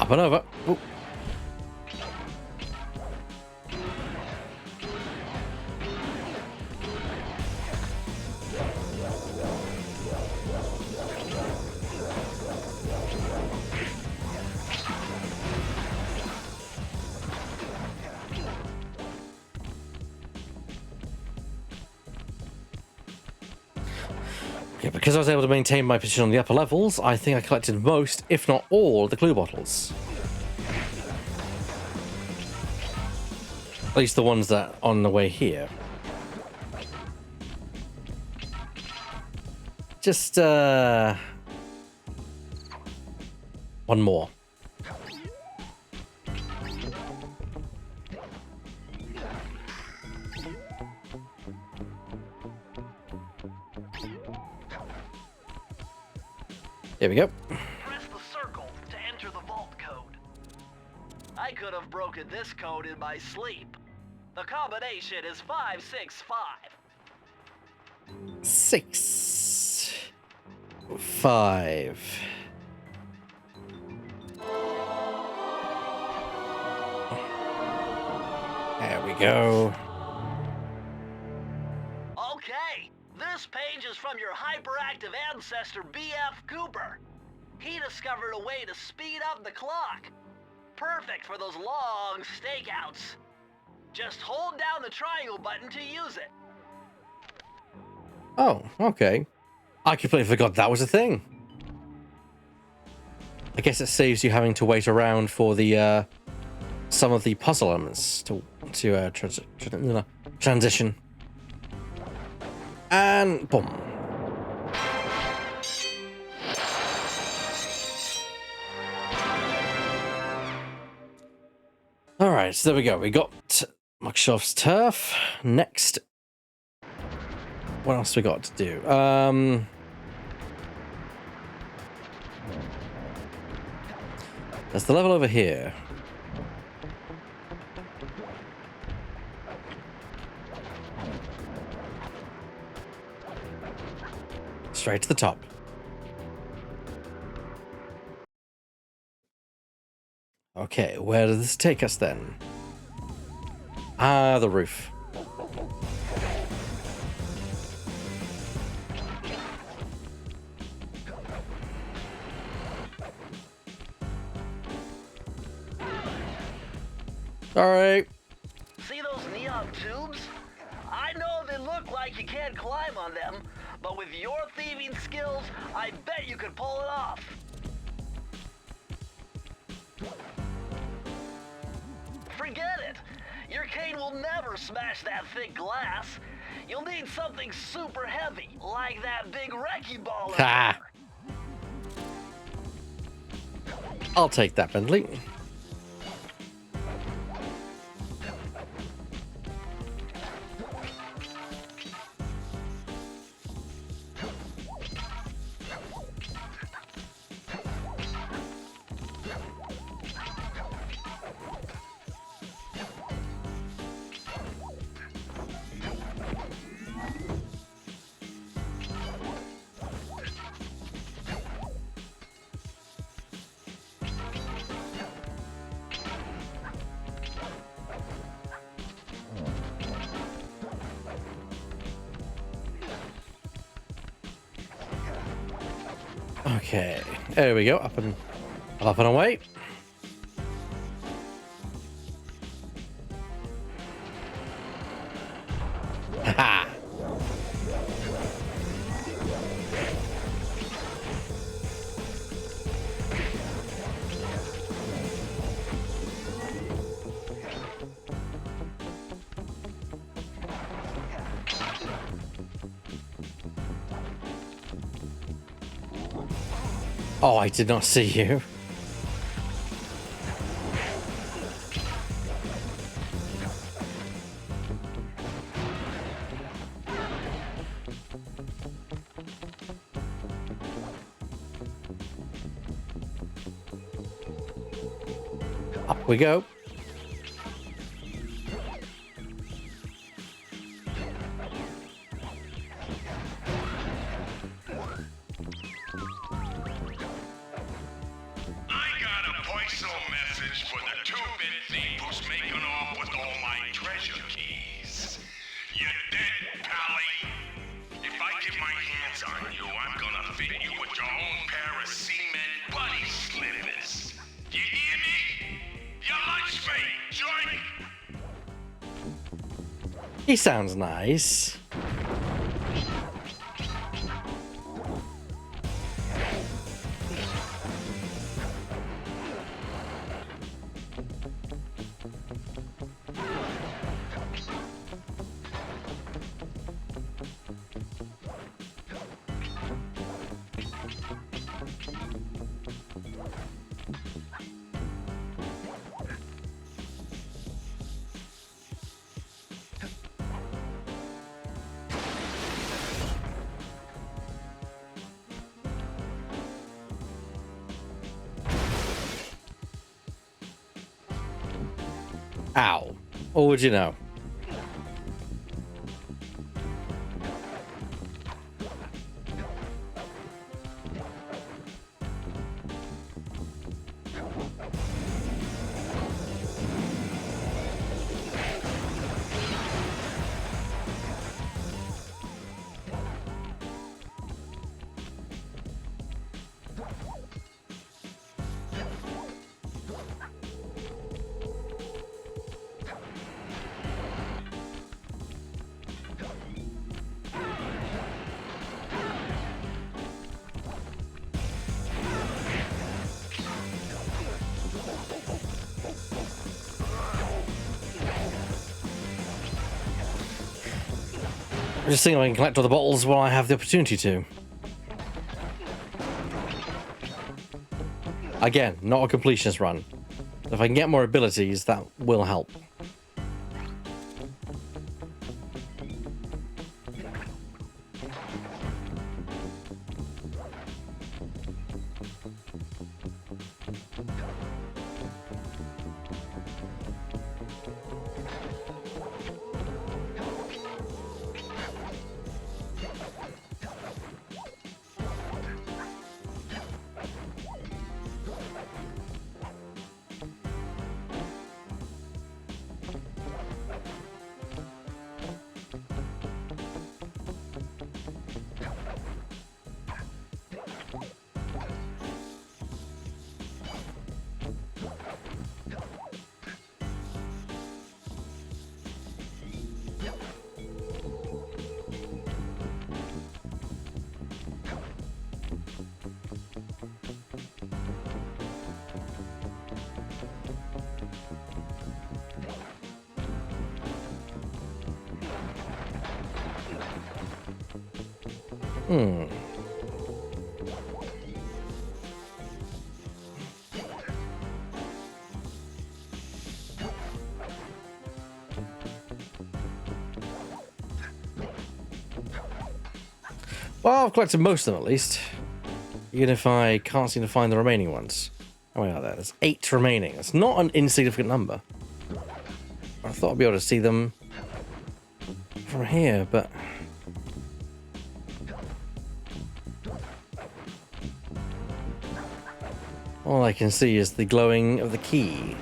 Up and over. Ooh. Yeah, because I was able to maintain my position on the upper levels, I think I collected most, if not all, of the clue bottles. At least the ones that are on the way here. Just, one more. There we go. Press the circle to enter the vault code. I could have broken this code in my sleep. The combination is 565. 6, 5. There we go. Okay, this page is from your hyperactive ancestor B.F. Cooper. He discovered a way to speed up the clock. Perfect for those long stakeouts. Just hold down the triangle button to use it. Oh, okay. I completely forgot that was a thing. I guess it saves you having to wait around for the some of the puzzle elements to transition. And boom. All right, so there we go. We got Muckshoff's turf. Next, what else we got to do? There's the level over here. Straight to the top. Okay, where does this take us then? Ah, the roof. All right. See those neon tubes? I know they look like you can't climb on them, but with your thieving skills, I bet you could pull it off. Forget it. Your cane will never smash that thick glass. You'll need something super heavy, like that big wrecking ball. Ha! I'll take that, Bentley. Okay, there we go. Up and away. Ha! Oh, I did not see you. Up we go. I got a point so He sounds nice. Ow. Or would you know? I'm just thinking I can collect all the bottles while I have the opportunity to. Again, not a completionist run. If I can get more abilities, that will help. Well, I've collected most of them at least. Even if I can't seem to find the remaining ones. How many are there? There's 8 remaining. That's not an insignificant number. I thought I'd be able to see them from here, but... all I can see is the glowing of the key.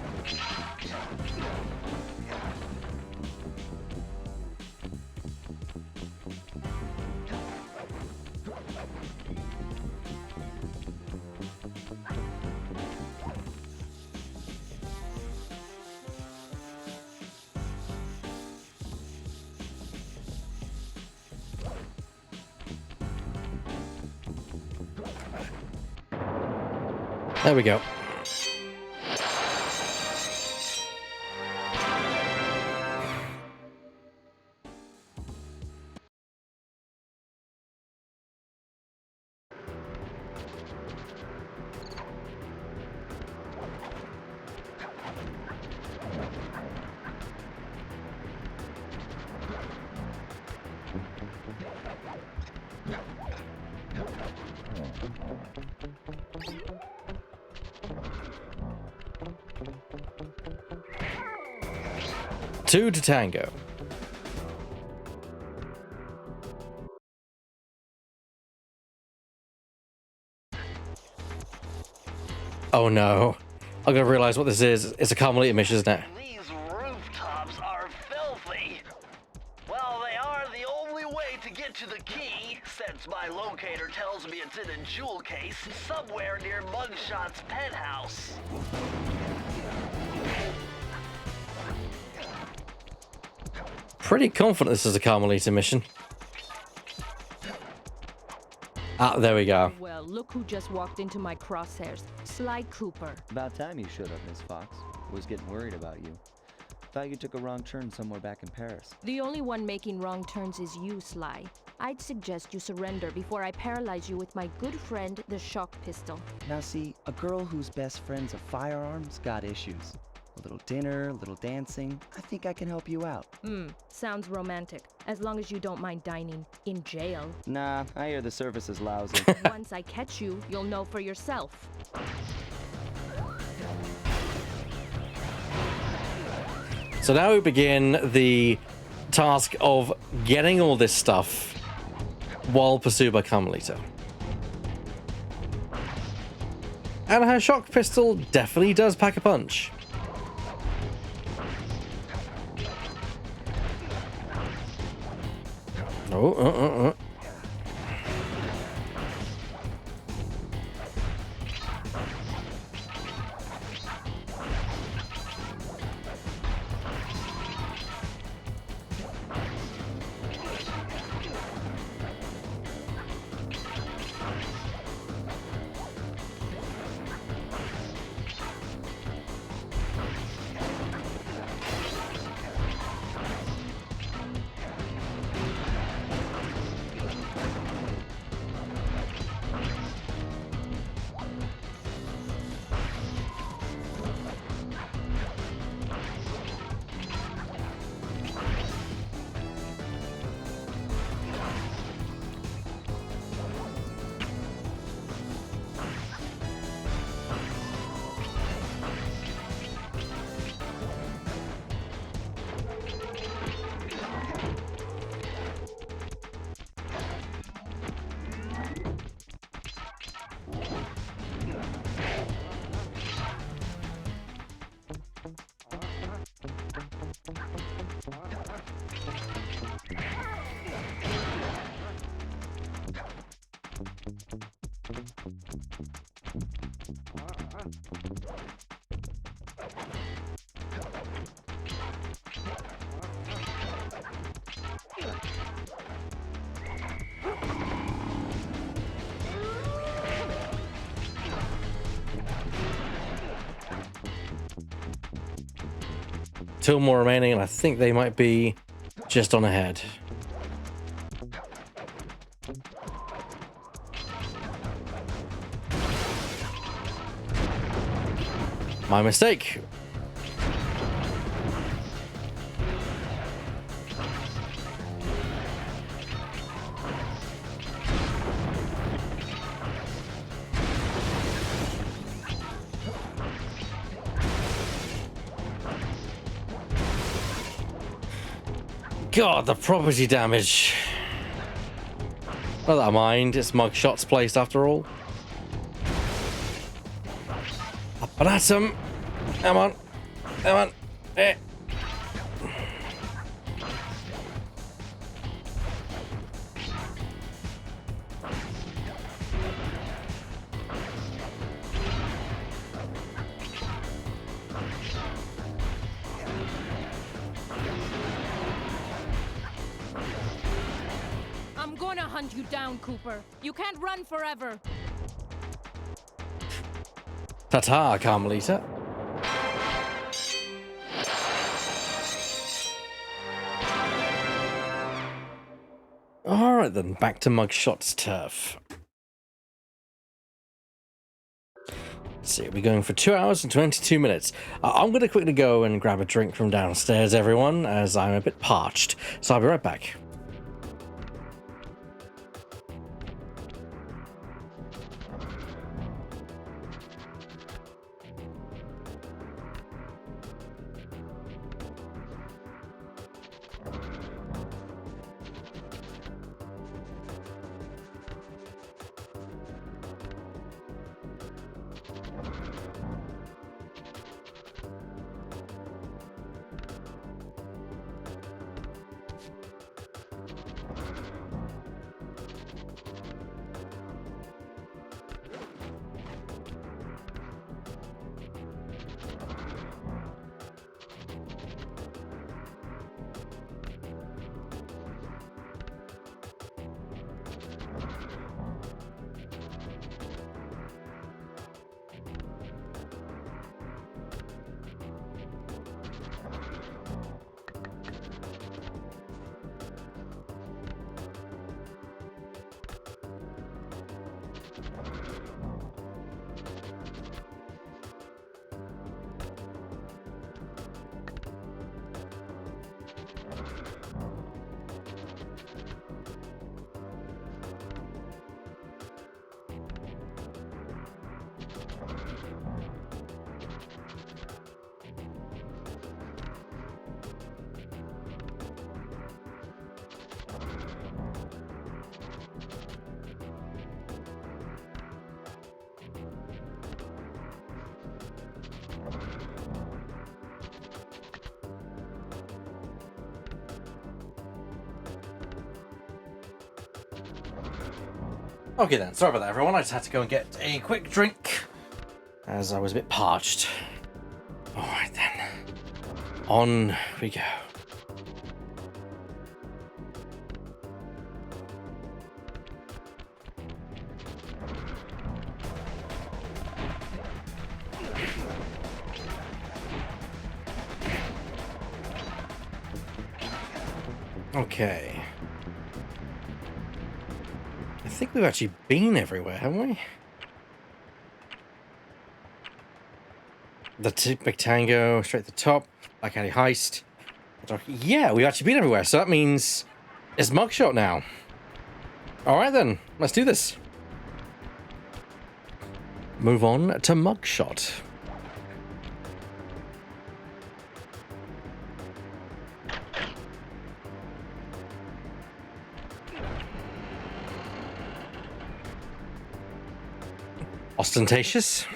There we go. Two to tango. Oh no. I'm gonna realize what this is. It's a Carmelita mission, isn't it? These rooftops are filthy. Well, they are the only way to get to the key, since my locator tells me it's in a jewel case somewhere near Mugshot's penthouse. pretty confident this is a Carmelita mission. Ah, there we go. Well, look who just walked into my crosshairs. Sly Cooper. About time you showed up, Miss Fox. Was getting worried about you. Thought you took a wrong turn somewhere back in Paris. The only one making wrong turns is you, Sly. I'd suggest you surrender before I paralyze you with my good friend, the shock pistol. Now see, a girl whose best friend's a firearm's got issues. A little dinner, a little dancing. I think I can help you out. Sounds romantic. As long as you don't mind dining in jail. Nah, I hear the service is lousy. Once I catch you, you'll know for yourself. So now we begin the task of getting all this stuff while pursued by Carmelita. And her shock pistol definitely does pack a punch. Oh, Two more remaining, and I think they might be just on ahead. My mistake. God, the property damage. Not that I mind, it's Mugshot's place after all. Up and at him. Come on. Come on. Eh. I'm gonna hunt you down, Cooper. You can't run forever. Ta-ta, Carmelita. Alright then, back to Mugshot's turf. Let's see, we're going for 2 hours and 22 minutes. I'm going to quickly go and grab a drink from downstairs, everyone, as I'm a bit parched. So I'll be right back. Okay then, sorry about that everyone, I just had to go and get a quick drink as I was a bit parched. Alright then, on we go. Okay. I think we've actually been everywhere, haven't we? The Big Tango, straight to the top, Black Alley Heist. Yeah, we've actually been everywhere, so that means it's Mugshot now. Alright then, let's do this. Move on to Mugshot. Ostentatious.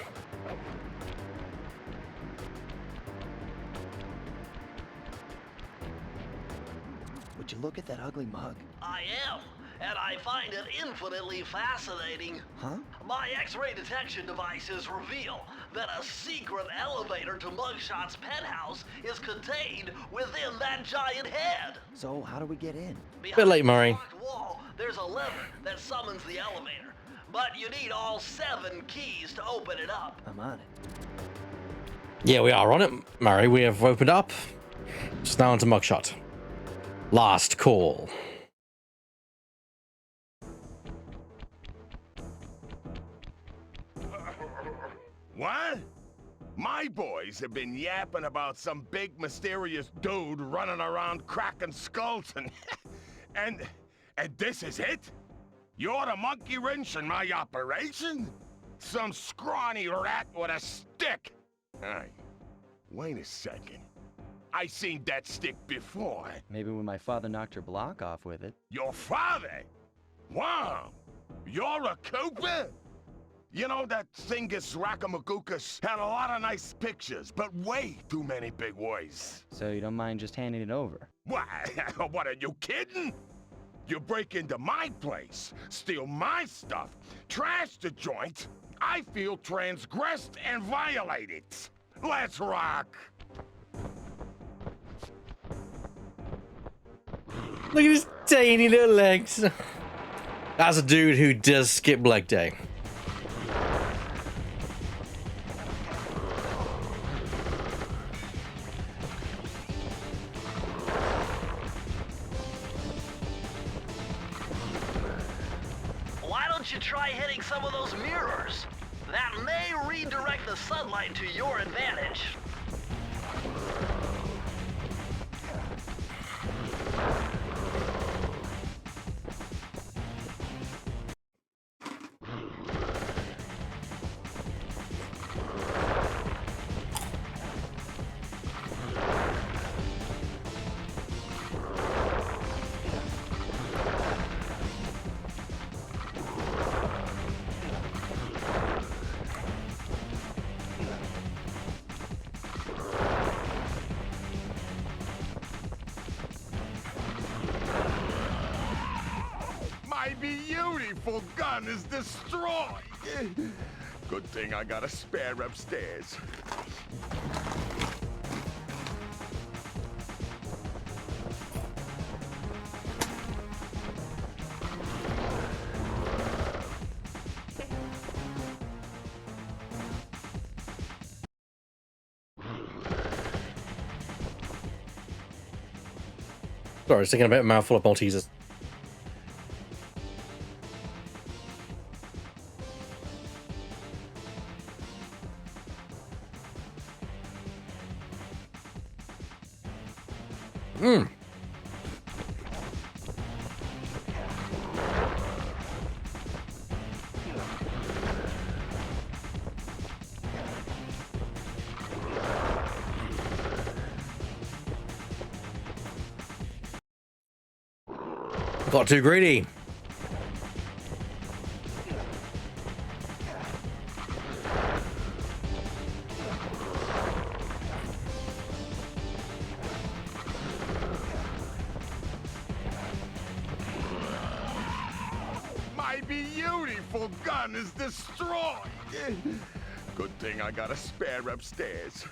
Would you look at that ugly mug? I am, and I find it infinitely fascinating. Huh? My X-ray detection devices reveal that a secret elevator to Mugshot's penthouse is contained within that giant head. So how do we get in? Bit late, Murray. Behind the locked wall, there's a lever that summons the elevator. But you need all 7 keys to open it up. I'm on it. Yeah, we are on it, Murray. We have opened up. Just now onto Mugshot. Last call. What? My boys have been yapping about some big mysterious dude running around cracking skulls and this is it? You're the monkey wrench in my operation? Some scrawny rat with a stick. Hey, wait a second. I seen that stick before. Maybe when my father knocked your block off with it. Your father? Wow. You're a Cooper? You know, that Thingus Rackamagookus had a lot of nice pictures, but way too many big words. So you don't mind just handing it over? What? What, are you kidding? You break into my place, steal my stuff, trash the joint. I feel transgressed and violated. Let's rock. Look at his tiny little legs. That's a dude who does skip leg day. Why don't you try hitting some of those mirrors? That may redirect the sunlight to your advantage. My beautiful gun is destroyed. Good thing I got a spare upstairs. Sorry, I was thinking about a mouthful of Maltesers. Got too greedy. My beautiful gun is destroyed. Good thing I got a spare upstairs.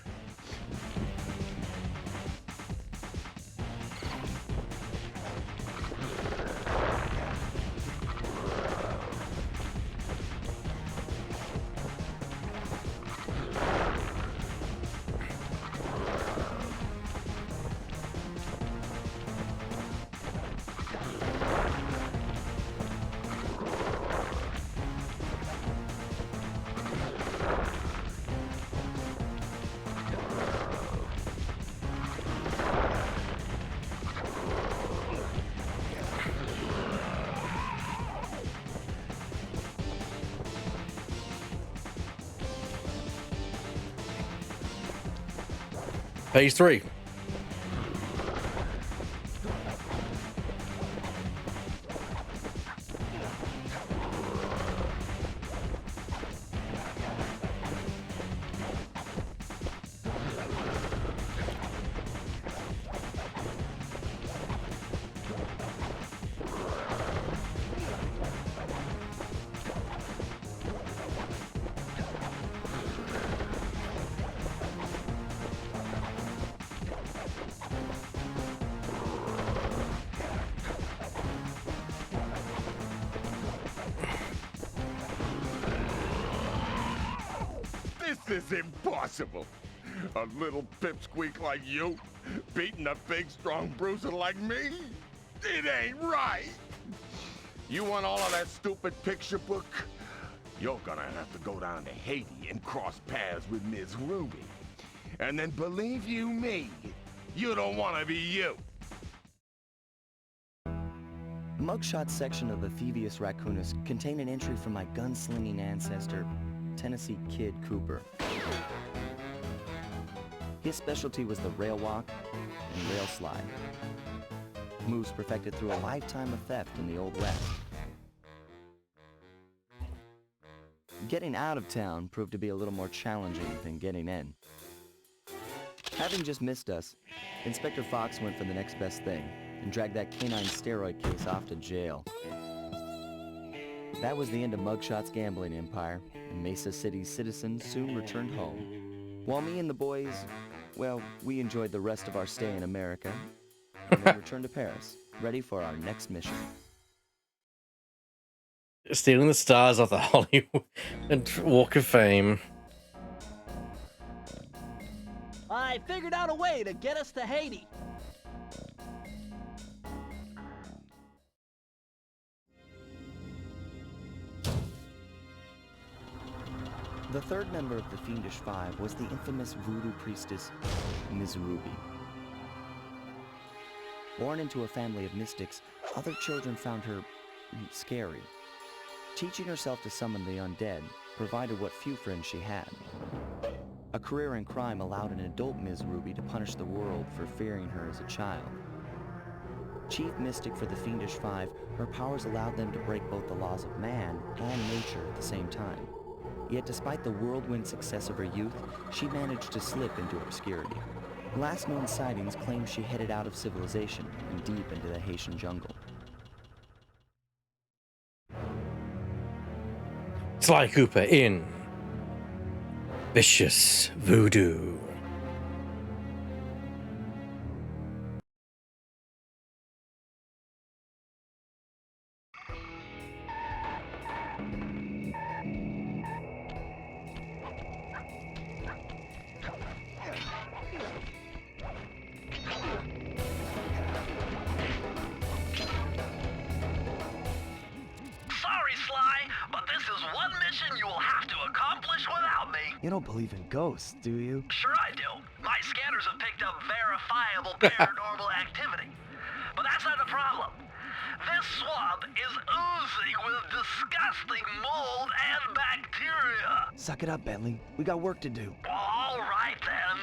Phase 3. This is impossible. A little pipsqueak like you beating a big, strong bruiser like me? It ain't right. You want all of that stupid picture book? You're gonna have to go down to Haiti and cross paths with Ms. Ruby. And then believe you me, you don't want to be you. The mugshot section of the Thievius Raccoonus contained an entry from my gunslinging ancestor, Tennessee Kid Cooper. His specialty was the rail walk and rail slide, moves perfected through a lifetime of theft in the Old West. Getting out of town proved to be a little more challenging than getting in. Having just missed us, Inspector Fox went for the next best thing and dragged that canine steroid case off to jail. That was the end of Mugshot's gambling empire, and Mesa City's citizens soon returned home. While me and the boys, well, we enjoyed the rest of our stay in America, and then returned to Paris, ready for our next mission. Stealing the stars off the Hollywood and Walk of Fame. I figured out a way to get us to Haiti. The third member of the Fiendish Five was the infamous voodoo priestess, Ms. Ruby. Born into a family of mystics, other children found her scary. Teaching herself to summon the undead provided what few friends she had. A career in crime allowed an adult Ms. Ruby to punish the world for fearing her as a child. Chief mystic for the Fiendish Five, her powers allowed them to break both the laws of man and nature at the same time. Yet despite the whirlwind success of her youth, she managed to slip into obscurity. Last known sightings claim she headed out of civilization and deep into the Haitian jungle. Sly Cooper in Vicious Voodoo. Sorry, Sly, but this is one mission you will have to accomplish without me. You don't believe in ghosts, do you? Sure I do. My scanners have picked up verifiable paranormal activity. But that's not the problem. This swamp is oozing with disgusting mold and bacteria. Suck it up, Bentley. We got work to do. Well, all right then.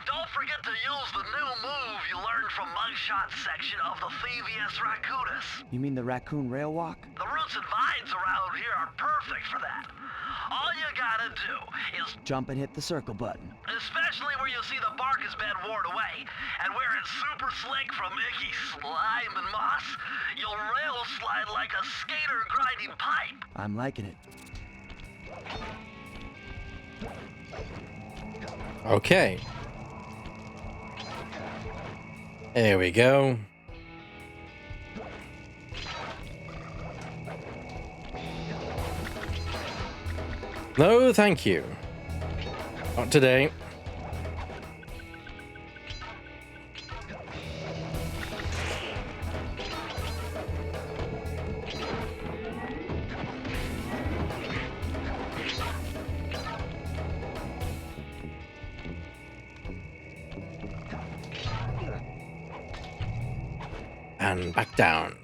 Don't forget to use the new move you learned learned from Mugshot's section of the Thievius Raccoonus. You mean the raccoon rail walk? The roots and vines around here are perfect for that. All you gotta do is, Jump and hit the circle button. especially where you see the bark has been worn away, and where it's super slick from icky slime and moss, you'll rail slide like a skater grinding pipe. I'm liking it. Okay. There we go. No, thank you. Not today. And back down.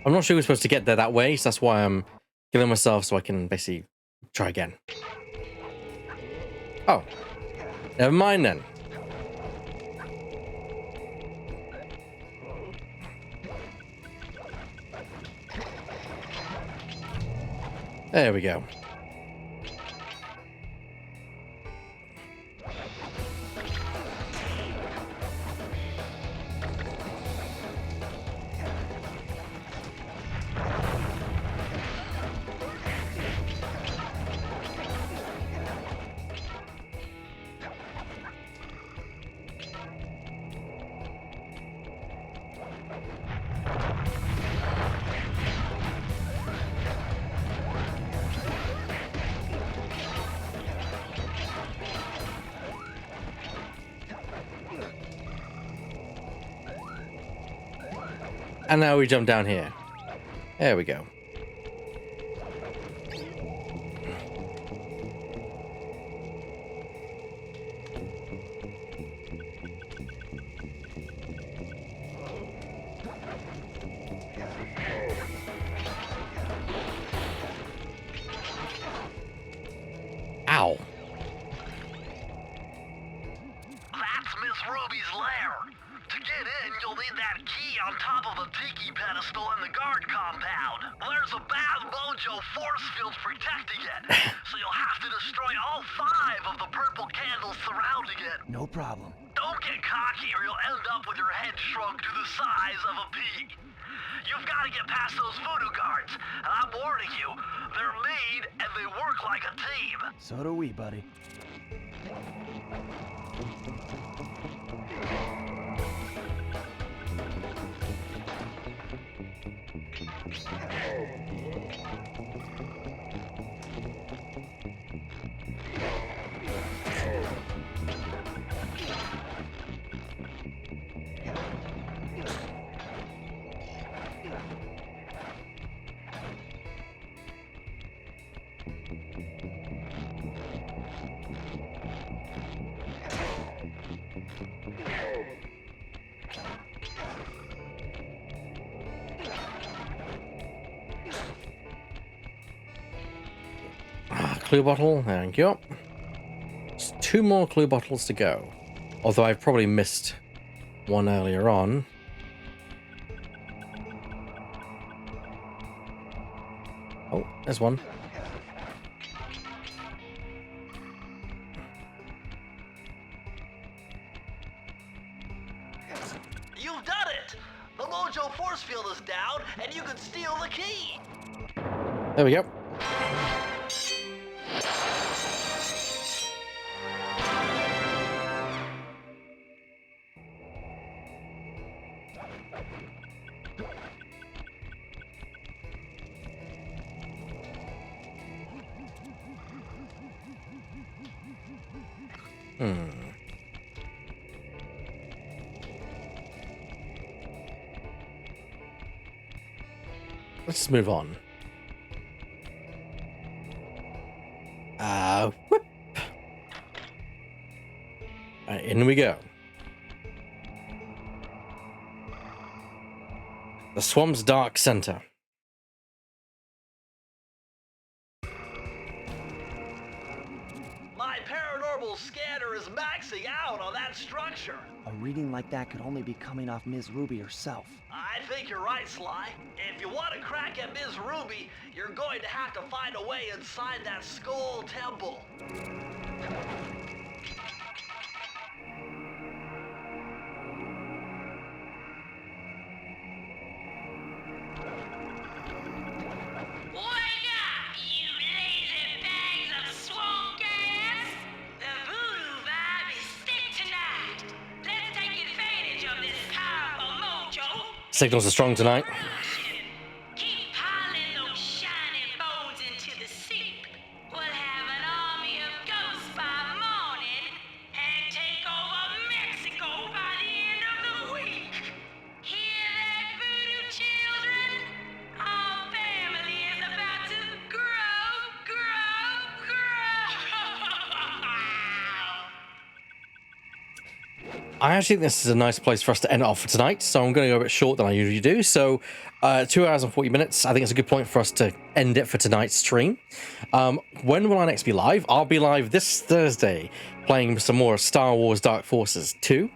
I'm not sure we're supposed to get there that way, so that's why I'm killing myself so I can basically try again. Oh. Never mind then. There we go. And now we jump down here. There we go. Ow. That's Miss Ruby's lair. To get in, you'll need that key on top of a tiki pedestal in the guard compound. There's a bad mojo force field protecting it, so you'll have to destroy all 5 of the purple candles surrounding it. No problem. Don't get cocky or you'll end up with your head shrunk to the size of a pea. You've got to get past those voodoo guards, and I'm warning you, they're mean and they work like a team. So do we, buddy. Clue bottle, thank you. Just 2 more clue bottles to go. Although I've probably missed one earlier on. Oh, there's one. You've done it! The mojo force field is down, and you can steal the key! There we go. let's move on. Whoop. Alright, in we go. The swamp's dark center. My paranormal scanner is maxing out on that structure. A reading like that could only be coming off Ms. Ruby herself. I think you're right, Sly. If you want to crack at Ms. Ruby, you're going to have to find a way inside that skull temple. Wake up, you lazy bags of swamp gas! The voodoo vibe is thick tonight. Let's take advantage of this powerful mojo. Signals are strong tonight. Keep piling those shining bones into the soup. We'll have an army of ghosts by morning and take over Mexico by the end of the week. Hear that, voodoo children? Our family is about to grow. I actually think this is a nice place for us to end it off for tonight, so I'm going to go a bit short than I usually do. So 2 hours and 40 minutes, I think it's a good point for us to end it for tonight's stream. When will I next be live? I'll be live this Thursday, playing some more Star Wars Dark Forces 2,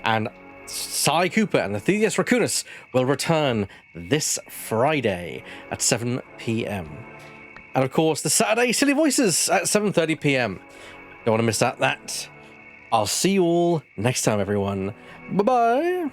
and Sly Cooper and the Thievius Raccoonus will return this Friday at 7 p.m. And of course, the Saturday Silly Voices at 7:30 p.m. Don't want to miss that. I'll see you all next time, everyone. Bye-bye.